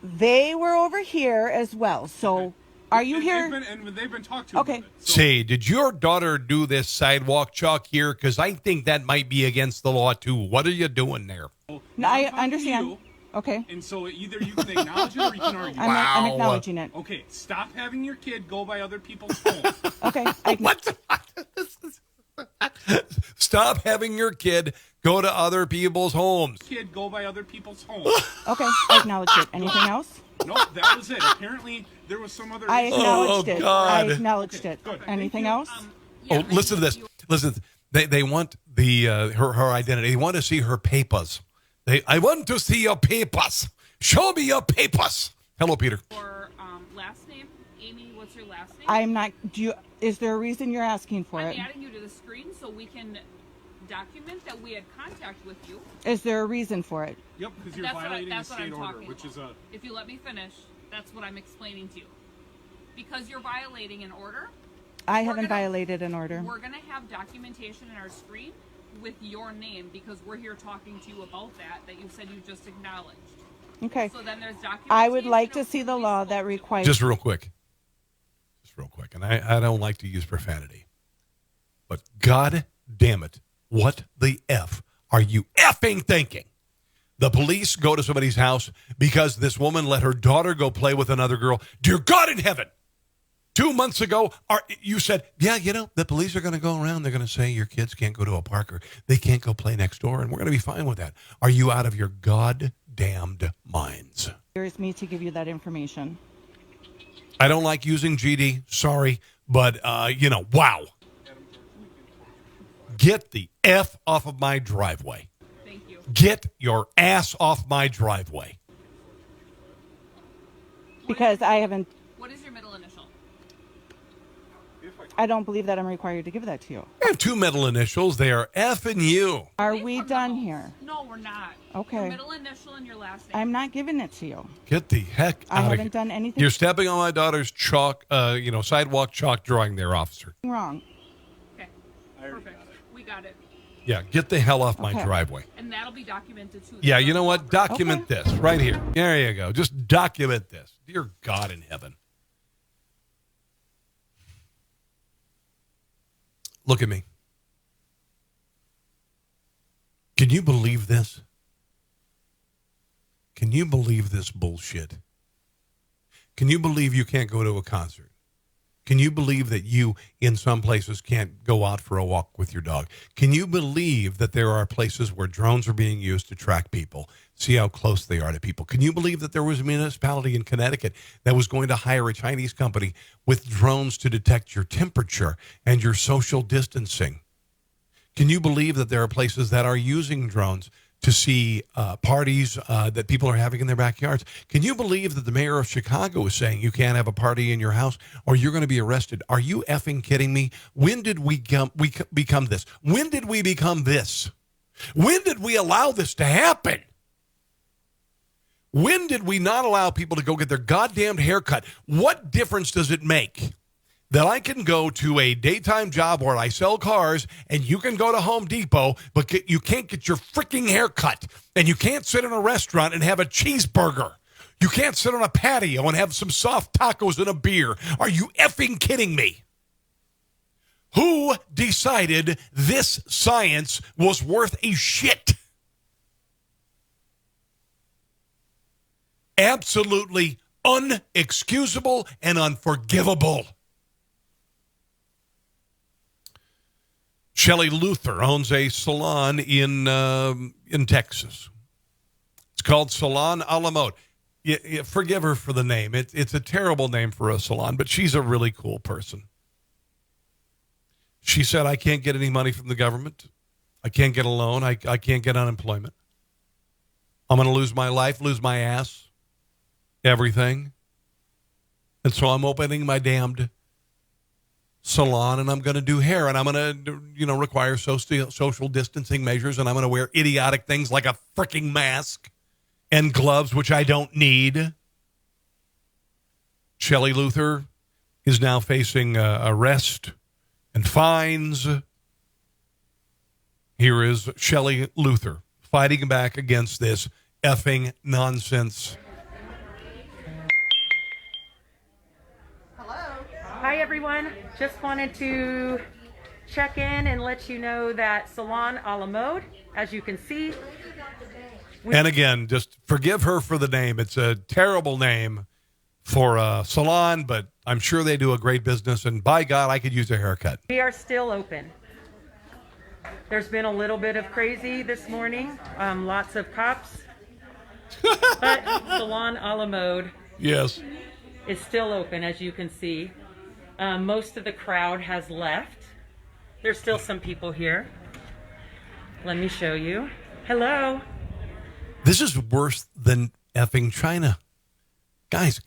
They were over here as well, so... Okay. Are you here? They've been talked to. Okay. Say, did your daughter do this sidewalk chalk here? Because I think that might be against the law, too. What are you doing there? No, I understand. Okay. And so either you can acknowledge it or you can argue. I'm acknowledging it. Okay, stop having your kid go by other people's homes. Okay. Stop having your kid go to other people's homes. Kid go by other people's homes. Okay, I acknowledge it. Anything else? No, that was it. Apparently, there was some other... I acknowledged it. God. I acknowledged it. Good. Anything else? Listen to this. Listen, they want her identity. They want to see her papers. I want to see your papers. Show me your papers. Hello, Peter. Your last name, Amy. What's your last name? I'm not. Is there a reason you're asking for it? I'm adding you to the screen so we can document that we had contact with you. Is there a reason for it? Yep, because you're violating a state order, which is a... If you let me finish, that's what I'm explaining to you. Because you're violating an order. I haven't violated an order. We're going to have documentation in our screen with your name because we're here talking to you about that you said you just acknowledged. Okay. So then there's documentation. I would like to see the law that requires... Just real quick. And I don't like to use profanity. God damn it. What the F are you effing thinking? The police go to somebody's house because this woman let her daughter go play with another girl. Dear God in heaven, 2 months ago, you said, yeah, the police are going to go around. They're going to say your kids can't go to a park or they can't go play next door, and we're going to be fine with that. Are you out of your goddamned minds? Here's me to give you that information. I don't like using GD. Sorry. But, wow. Get the F off of my driveway. Thank you. Get your ass off my driveway. Because I haven't... What is your middle initial? I don't believe that I'm required to give that to you. I have 2 middle initials. They are F and U. Are we done here? No, we're not. Okay. Your middle initial and your last name. I'm not giving it to you. Get the heck out of here. I haven't done anything. You're stepping on my daughter's sidewalk chalk drawing there, officer. Wrong. Okay. Perfect. We got it. Yeah, get the hell off my driveway. And that'll be documented too. Yeah, you know what? Document this right here. There you go. Just document this. Dear God in heaven. Look at me. Can you believe this? Can you believe this bullshit? Can you believe you can't go to a concert? Can you believe that you, in some places, can't go out for a walk with your dog? Can you believe that there are places where drones are being used to track people, see how close they are to people? Can you believe that there was a municipality in Connecticut that was going to hire a Chinese company with drones to detect your temperature and your social distancing? Can you believe that there are places that are using drones to see parties that people are having in their backyards? Can you believe that the mayor of Chicago is saying you can't have a party in your house or you're going to be arrested? Are you effing kidding me? When did we become this? When did we become this? When did we allow this to happen? When did we not allow people to go get their goddamn haircut? What difference does it make that I can go to a daytime job where I sell cars and you can go to Home Depot, but you can't get your freaking hair cut, and you can't sit in a restaurant and have a cheeseburger? You can't sit on a patio and have some soft tacos and a beer. Are you effing kidding me? Who decided this science was worth a shit? Absolutely unexcusable and unforgivable. Shelley Luther owns a salon in Texas. It's called Salon a la Mode. Forgive her for the name. It's a terrible name for a salon, but she's a really cool person. She said, I can't get any money from the government. I can't get a loan. I can't get unemployment. I'm going to lose my life, lose my ass, everything. And so I'm opening my damned salon, and I'm going to do hair, and I'm going to, require social distancing measures, and I'm going to wear idiotic things like a freaking mask and gloves, which I don't need. Shelley Luther is now facing arrest and fines. Here is Shelley Luther fighting back against this effing nonsense. Hi, everyone. Just wanted to check in and let you know that Salon a la Mode, as you can see. And again, just forgive her for the name. It's a terrible name for a salon, but I'm sure they do a great business. And by God, I could use a haircut. We are still open. There's been a little bit of crazy this morning. Lots of cops. But Salon a la Mode yes, is still open, as you can see. Most of the crowd has left. There's still some people here. Let me show you. Hello. This is worse than effing China. Guys,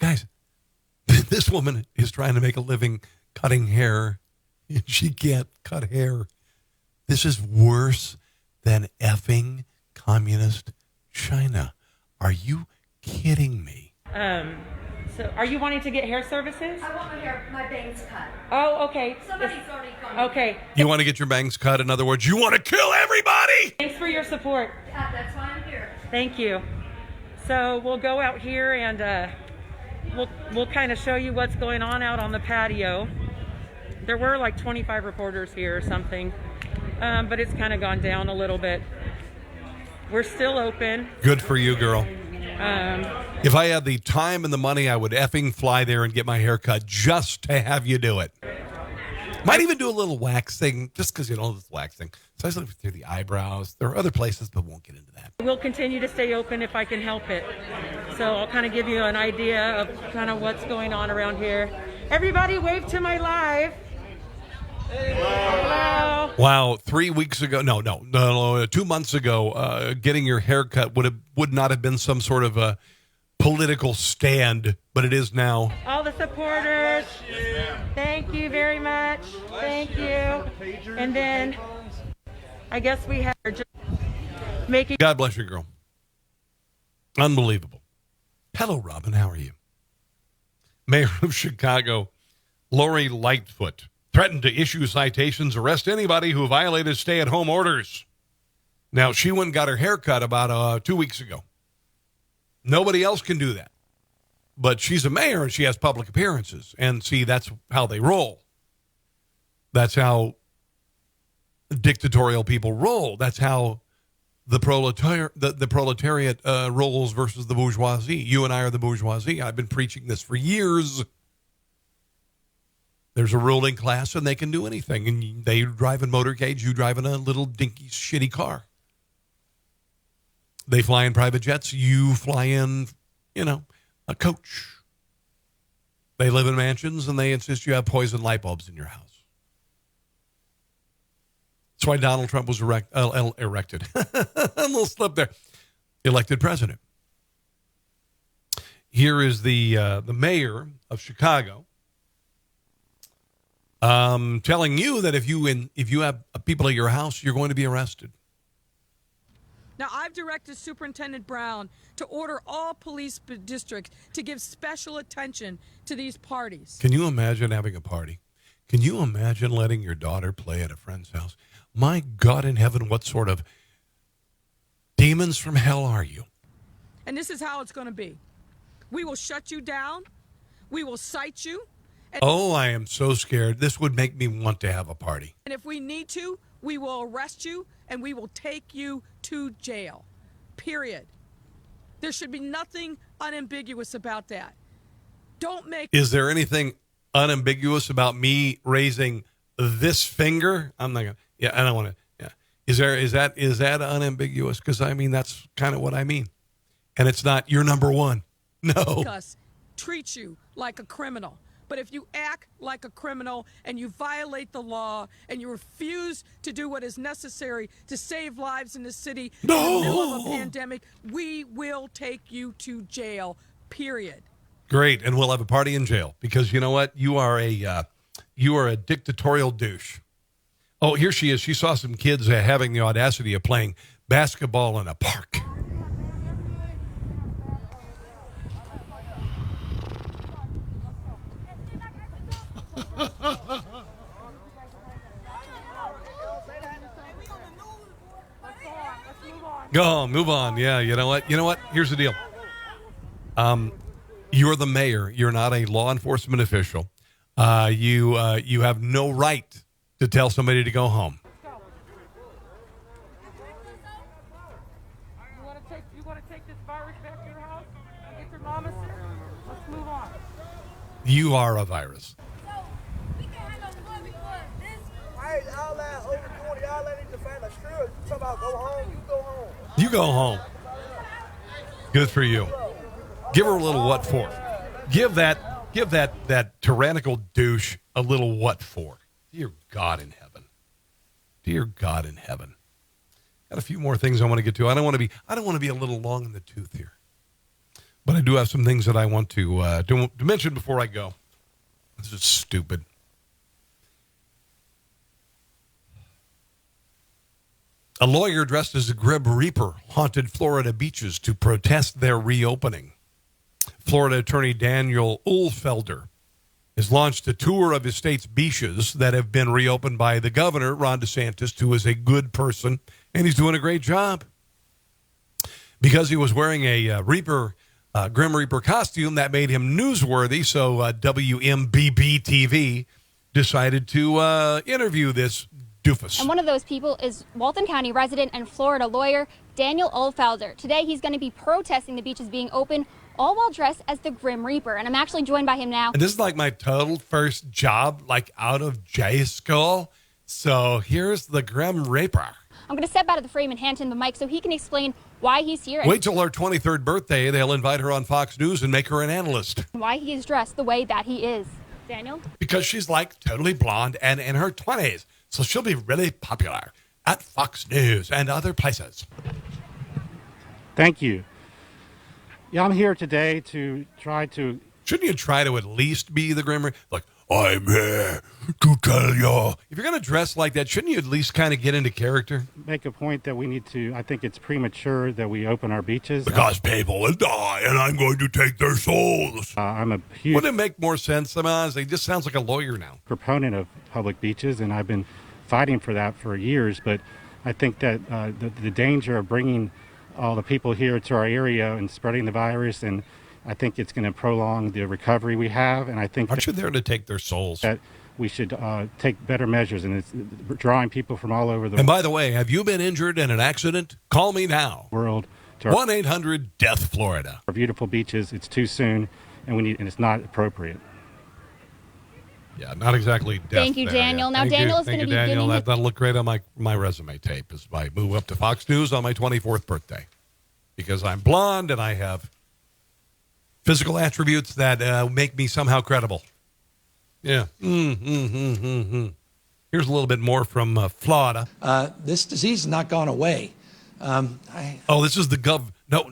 this woman is trying to make a living cutting hair, and she can't cut hair. This is worse than effing communist China. Are you kidding me? So are you wanting to get hair services? I want my bangs cut. Oh, okay. Somebody's already gone. Okay. You want to get your bangs cut? In other words, you want to kill everybody? Thanks for your support. That's why I'm here. Thank you. So we'll go out here and we'll kind of show you what's going on out on the patio. There were like 25 reporters here or something, but it's kind of gone down a little bit. We're still open. Good for you, girl. If I had the time and the money, I would effing fly there and get my hair cut just to have you do it. Might even do a little waxing, just because, this waxing. Especially through the eyebrows. There are other places, but won't get into that. We'll continue to stay open if I can help it. So I'll kind of give you an idea of kind of what's going on around here. Everybody wave to my live. Hello. Wow, 3 weeks ago, no, 2 months ago, getting your hair cut would not have been some sort of a political stand, but it is now. All the supporters, thank you very much. Thank you. And then I guess we have just making. God bless you, girl. Unbelievable. Hello, Robin. How are you? Mayor of Chicago, Lori Lightfoot, threatened to issue citations, arrest anybody who violated stay-at-home orders. Now, she went and got her hair cut about 2 weeks ago. Nobody else can do that. But she's a mayor and she has public appearances. And see, that's how they roll. That's how dictatorial people roll. That's how the proletariat rolls versus the bourgeoisie. You and I are the bourgeoisie. I've been preaching this for years. There's a ruling class and they can do anything. And they drive in motorcades, you drive in a little dinky, shitty car. They fly in private jets, you fly in, a coach. They live in mansions and they insist you have poison light bulbs in your house. That's why Donald Trump was erected. A little slip there. Elected president. Here is the mayor of Chicago telling you that if you have people at your house, you're going to be arrested. Now, I've directed Superintendent Brown to order all police districts to give special attention to these parties. Can you imagine having a party? Can you imagine letting your daughter play at a friend's house? My God in heaven, what sort of demons from hell are you? And this is how it's going to be. We will shut you down. We will cite you. Oh, I am so scared. This would make me want to have a party. And if we need to, we will arrest you and we will take you to jail. Period. There should be nothing unambiguous about that. Don't make. Is there anything unambiguous about me raising this finger? I'm not gonna. Yeah, I don't want to. Yeah. Is that unambiguous? Because that's kind of what I mean. And it's not you're number one. No. Treat you like a criminal. But if you act like a criminal and you violate the law and you refuse to do what is necessary to save lives in the city in the middle of a pandemic, we will take you to jail, period. Great. And we'll have a party in jail because you know what? You are a dictatorial douche. Oh, here she is. She saw some kids having the audacity of playing basketball in a park. Go home, move on. Yeah, you know what? Here's the deal. You're the mayor. You're not a law enforcement official. You have no right to tell somebody to go home. You want to take this virus back to your house? Get your mama sick? Let's move on. You are a virus. You go home. Good for you. Give her a little what for. Give that tyrannical douche a little what for. Dear God in heaven. Dear God in heaven. Got a few more things I want to get to. I don't want to be a little long in the tooth here. But I do have some things that I want to mention before I go. This is stupid. A lawyer dressed as a Grim Reaper haunted Florida beaches to protest their reopening. Florida attorney Daniel Ulfelder has launched a tour of his state's beaches that have been reopened by the governor, Ron DeSantis, who is a good person, and he's doing a great job. Because he was wearing a Grim Reaper costume, that made him newsworthy, so WMBB TV decided to interview this doofus. And one of those people is Walton County resident and Florida lawyer Daniel Oldfelder. Today he's going to be protesting the beaches being open, all while dressed as the Grim Reaper. And I'm actually joined by him now. And this is like my total first job, like out of J school. So here's the Grim Reaper. I'm going to step out of the frame and hand him the mic so he can explain why he's here. Wait till her 23rd birthday. They'll invite her on Fox News and make her an analyst. And why he is dressed the way that he is. Daniel? Because she's like totally blonde and in her 20s. So she'll be really popular at Fox News and other places. Thank you. Yeah, I'm here today to try to... Shouldn't you try to at least be the Grim Reaper? Like, I'm here to tell you. If you're going to dress like that, shouldn't you at least kind of get into character? Make a point that we need to... I think it's premature that we open our beaches. Because people will die, and I'm going to take their souls. I'm a huge... Wouldn't it make more sense, sometimes? He just sounds like a lawyer now. Proponent of public beaches, and I've been fighting for that for years, but I think that the danger of bringing all the people here to our area and spreading the virus, and I think it's going to prolong the recovery we have, and I think... Aren't you there to take their souls? That we should take better measures, and it's drawing people from all over the world. And by the way, have you been injured in an accident? Call me now. World. 1-800-DEATH-FLORIDA. Our beautiful beaches, it's too soon, and it's not appropriate. Yeah, not exactly death. Thank you, there, Daniel. yeah. Now, Daniel is going to be Daniel. giving... That'll look great on my resume tape as I move up to Fox News on my 24th birthday. Because I'm blonde and I have physical attributes that make me somehow credible. Yeah. Here's a little bit more from Florida. This disease has not gone away. This is the No.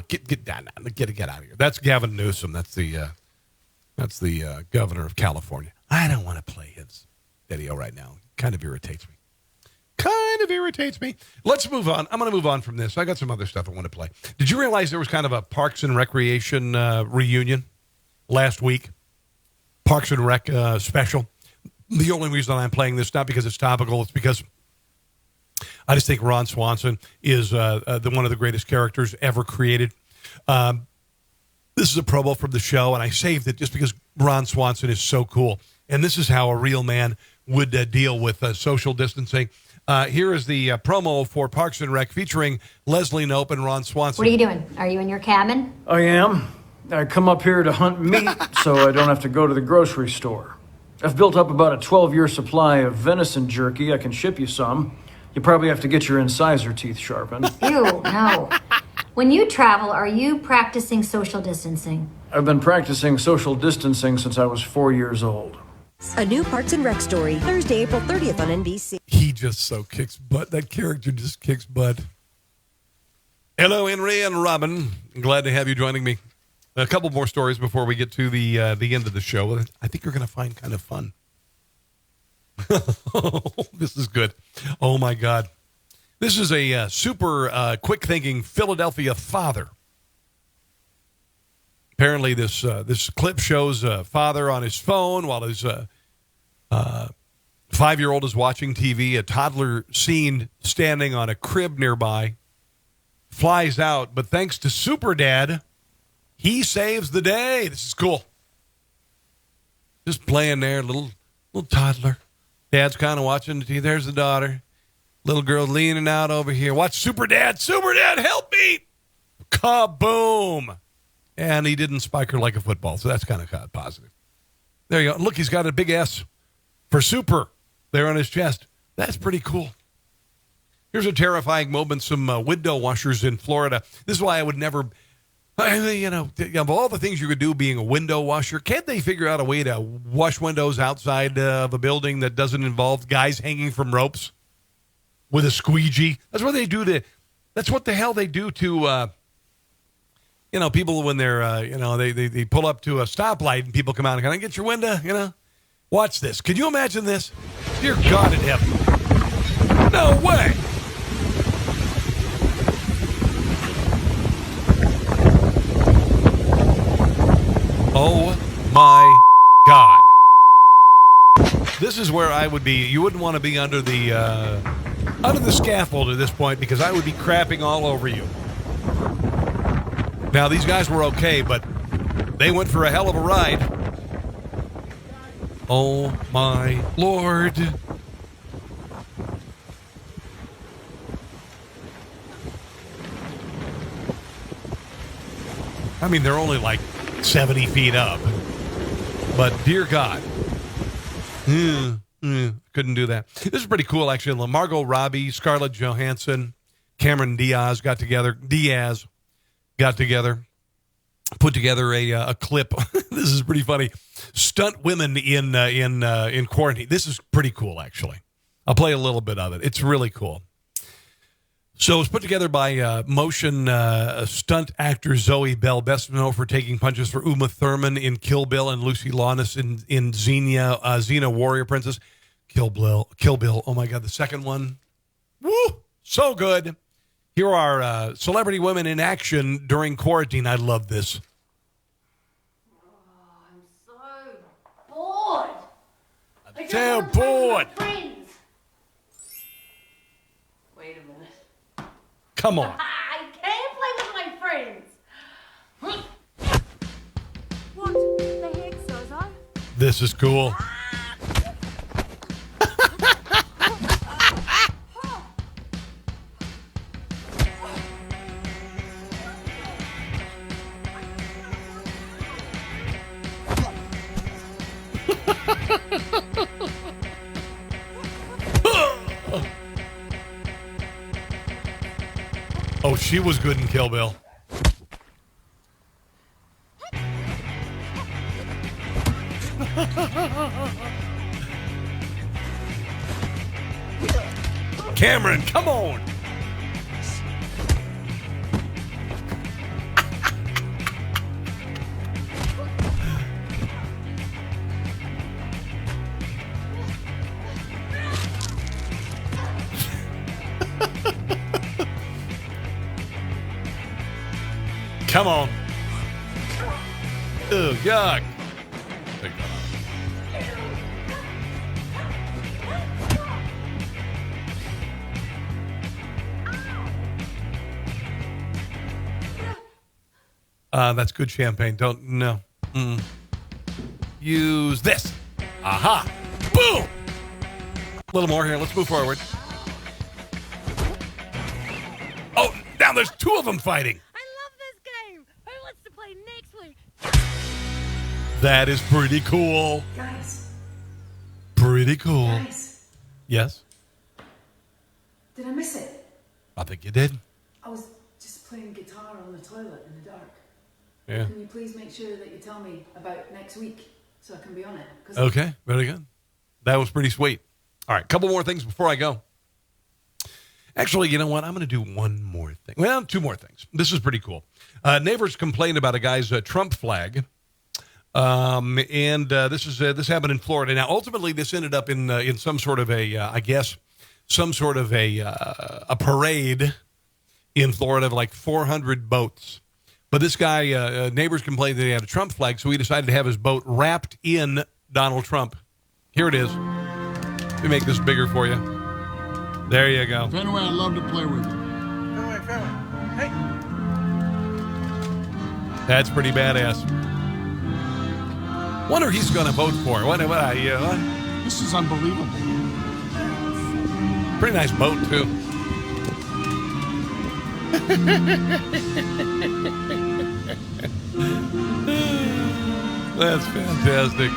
Get down. Get out of here. That's Gavin Newsom. That's the governor of California. I don't want to play his video right now. Kind of irritates me. Let's move on. I'm going to move on from this. I got some other stuff I want to play. Did you realize there was kind of a Parks and Recreation reunion last week? Parks and Rec special. The only reason I'm playing this, not because it's topical, it's because I just think Ron Swanson is one of the greatest characters ever created. This is a promo from the show, and I saved it just because Ron Swanson is so cool. And this is how a real man would deal with social distancing. Here is the promo for Parks and Rec featuring Leslie Knope and Ron Swanson. What are you doing? Are you in your cabin? I am. I come up here to hunt meat so I don't have to go to the grocery store. I've built up about a 12-year supply of venison jerky. I can ship you some. You probably have to get your incisor teeth sharpened. Ew, no. When you travel, are you practicing social distancing? I've been practicing social distancing since I was 4 years old. A new Parks and Rec story, Thursday, April 30th on NBC. He just so kicks butt. That character just kicks butt. Hello, Henry and Robin. Glad to have you joining me. A couple more stories before we get to the end of the show. I think you're going to find kind of fun. This is good. Oh, my God. This is a super quick-thinking Philadelphia father. Apparently, this clip shows a father on his phone while his 5-year-old is watching TV. A toddler seen standing on a crib nearby flies out, but thanks to Super Dad, he saves the day. This is cool. Just playing there, little toddler. Dad's kind of watching the TV. There's the daughter. Little girl leaning out over here. Watch Super Dad. Super Dad, help me. Kaboom. And he didn't spike her like a football, so that's kind of positive. There you go. Look, he's got a big S for super there on his chest. That's pretty cool. Here's a terrifying moment. Some window washers in Florida. This is why I would never... of all the things you could do being a window washer, can't they figure out a way to wash windows outside of a building that doesn't involve guys hanging from ropes with a squeegee? That's what they do that's what the hell they do to, people when they're, they pull up to a stoplight and people come out and, can I get your window? Watch this. Can you imagine this? Dear God in heaven. No way. Oh, my God. This is where I would be. You wouldn't want to be under the scaffold at this point because I would be crapping all over you. Now, these guys were okay, but they went for a hell of a ride. Oh, my Lord. I mean, they're only like 70 feet up. But dear God. Couldn't do that. This is pretty cool, actually. Margot Robbie, Scarlett Johansson, Cameron Diaz got together, put together a clip. This is pretty funny. Stunt women in quarantine. This is pretty cool, actually. I'll play a little bit of it. It's really cool. So it was put together by motion stunt actor Zoe Bell, best known for taking punches for Uma Thurman in Kill Bill and Lucy Lawless in Xena Warrior Princess. Kill Bill. Oh my God, the second one. Woo! So good. Here are celebrity women in action during quarantine. I love this. Bored. I'm so bored. Wait a minute. Come on. I can't play with my friends. What the heck, Sozo? This is cool. Oh, she was good in Kill Bill. Cameron, come on. Come on. Ugh, yuck. Take that off. That's good champagne. No. Use this. Aha. Boom. A little more here. Let's move forward. Oh, now there's two of them fighting. That is pretty cool. Guys. Pretty cool. Guys. Yes? Did I miss it? I think you did. I was just playing guitar on the toilet in the dark. Yeah. Can you please make sure that you tell me about next week so I can be on it? Okay, very good. That was pretty sweet. All right, couple more things before I go. Actually, you know what? I'm going to do one more thing. Well, two more things. This is pretty cool. Neighbors complained about a guy's Trump flag. This happened in Florida. Now, ultimately, this ended up in some sort of a parade in Florida of like 400 boats. But this guy, neighbors complained that he had a Trump flag, so he decided to have his boat wrapped in Donald Trump. Here it is. Let me make this bigger for you. There you go. Fenway, I'd love to play with you. Fenway. Hey. That's pretty badass. Wonder who he's going to vote for. What? This is unbelievable. Pretty nice boat, too. That's fantastic.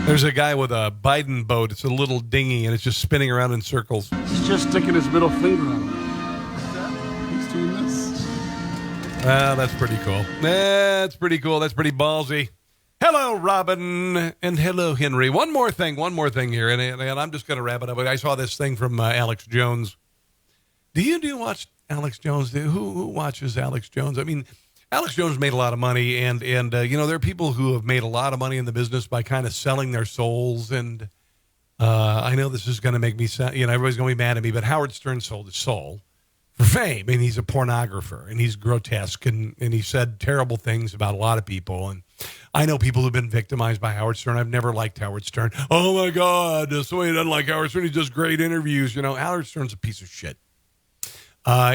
There's a guy with a Biden boat. It's a little dinghy, and it's just spinning around in circles. He's just sticking his middle finger on it. He's doing this. Well, that's pretty cool. That's pretty cool. That's pretty ballsy. Hello, Robin, and hello, Henry. One more thing here, and I'm just going to wrap it up. I saw this thing from Alex Jones. Do you watch Alex Jones? Who watches Alex Jones? I mean, Alex Jones made a lot of money, and there are people who have made a lot of money in the business by kind of selling their souls. And I know this is going to make me sound, everybody's going to be mad at me, but Howard Stern sold his soul for fame, and he's a pornographer, and he's grotesque, and he said terrible things about a lot of people. And I know people who've been victimized by Howard Stern. I've never liked Howard Stern. Oh my God, somebody doesn't like Howard Stern. He does great interviews. Howard Stern's a piece of shit.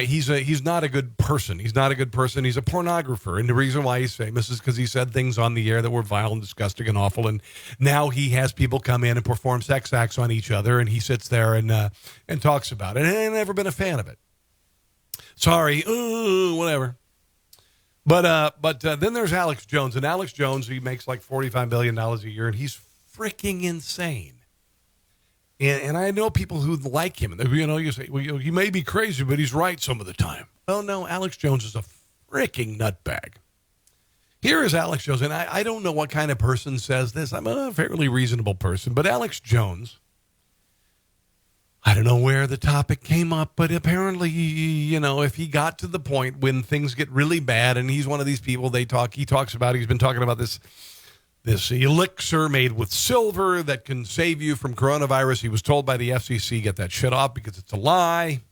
He's not a good person. He's not a good person. He's a pornographer. And the reason why he's famous is because he said things on the air that were vile and disgusting and awful. And now he has people come in and perform sex acts on each other. And he sits there and talks about it. And I've never been a fan of it. Sorry. Whatever. But then there's Alex Jones. And Alex Jones, he makes like $45 billion a year. And he's freaking insane. And I know people who like him. You say, well, he may be crazy, but he's right some of the time. Well, no, Alex Jones is a freaking nutbag. Here is Alex Jones, and I don't know what kind of person says this. I'm a fairly reasonable person, but Alex Jones, I don't know where the topic came up, but apparently, if he got to the point when things get really bad, and he's one of these people he's been talking about this elixir made with silver that can save you from coronavirus. He was told by the FCC, get that shit off because it's a lie.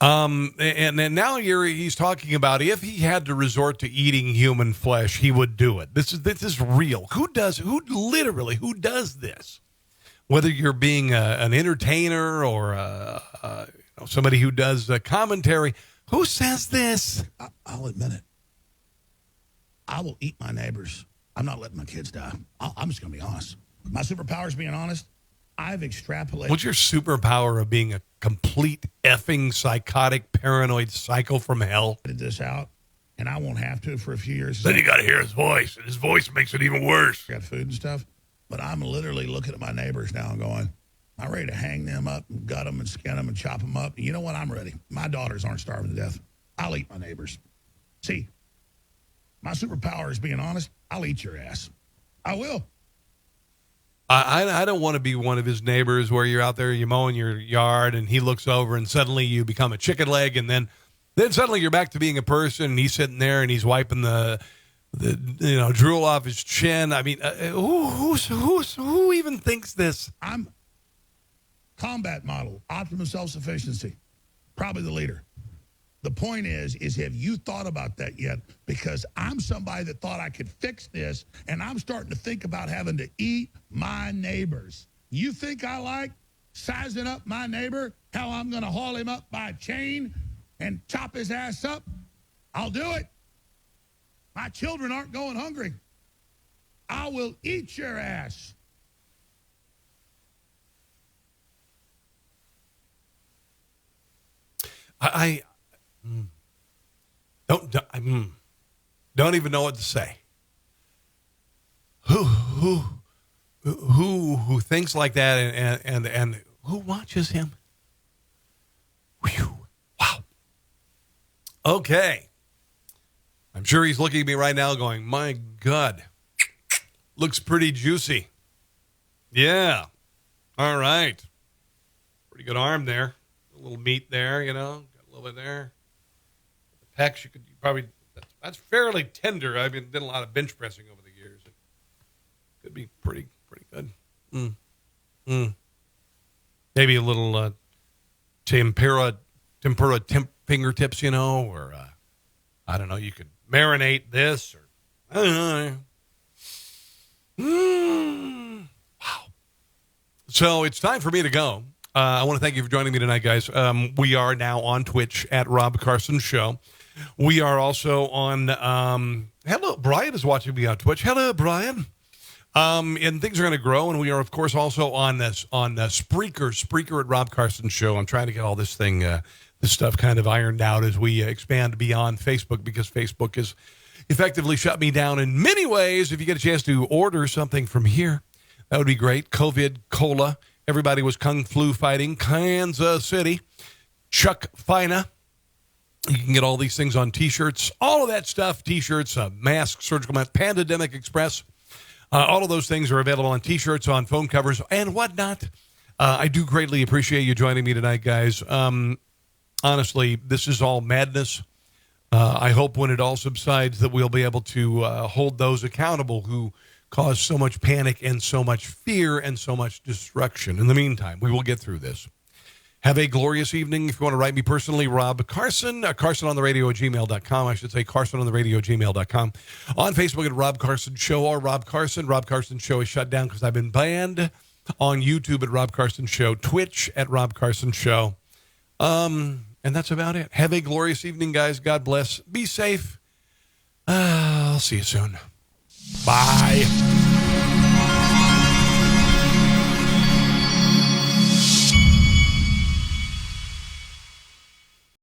And then now he's talking about if he had to resort to eating human flesh, he would do it. This is real. Who does this? Whether you're being an entertainer or somebody who does commentary, who says this? I'll admit it. I will eat my neighbors. I'm not letting my kids die. I'm just going to be honest. My superpower is being honest. I've extrapolated. What's your superpower of being a complete effing psychotic, paranoid psycho from hell? This out, and I won't have to for a few years. Then you got to hear his voice, and his voice makes it even worse. Got food and stuff, but I'm literally looking at my neighbors now and going, I'm ready to hang them up and gut them and skin them and chop them up. And you know what? I'm ready. My daughters aren't starving to death. I'll eat my neighbors. See, my superpower is being honest. I'll eat your ass. I will. I don't want to be one of his neighbors where you're out there, you're mowing your yard, and he looks over, and suddenly you become a chicken leg, and then suddenly you're back to being a person, and he's sitting there, and he's wiping the drool off his chin. I mean, who even thinks this? I'm combat model, optimum self-sufficiency, probably the leader. The point is have you thought about that yet? Because I'm somebody that thought I could fix this, and I'm starting to think about having to eat my neighbors. You think I like sizing up my neighbor, how I'm going to haul him up by a chain and chop his ass up? I'll do it. My children aren't going hungry. I will eat your ass. Don't even know what to say. Who thinks like that and who watches him? Whew. Wow. Okay. I'm sure he's looking at me right now going, my God, looks pretty juicy. Yeah. All right. Pretty good arm there. A little meat there, got a little bit there. The pecs, you probably, that's fairly tender. I've did a lot of bench pressing over the years. It could be pretty good. Maybe a little tempura fingertips, or I don't know, you could marinate this, or I don't know. Wow. So it's time for me to go. I want to thank you for joining me tonight, guys. We are now on Twitch at Rob Carson Show. We are also on, hello, Brian is watching me on Twitch. Hello, Brian. And things are going to grow, and we are, of course, also on Spreaker at Rob Carson Show. I'm trying to get all this stuff kind of ironed out as we expand beyond Facebook, because Facebook has effectively shut me down in many ways. If you get a chance to order something from here, that would be great. COVID, cola. Everybody was kung flu fighting. Kansas City. Chuck Fina. You can get all these things on T-shirts. All of that stuff. T-shirts, masks, surgical masks, Pandemic Express. All of those things are available on T-shirts, on phone covers, and whatnot. I do greatly appreciate you joining me tonight, guys. Honestly, this is all madness. I hope when it all subsides that we'll be able to hold those accountable who cause so much panic and so much fear and so much destruction. In the meantime, we will get through this. Have a glorious evening. If you want to write me personally, Rob Carson, carsonontheradio@gmail.com. I should say carsonontheradio@gmail.com. On Facebook at Rob Carson Show or Rob Carson. Rob Carson Show is shut down because I've been banned on YouTube at Rob Carson Show, Twitch at Rob Carson Show. And that's about it. Have a glorious evening, guys. God bless. Be safe. I'll see you soon. Bye.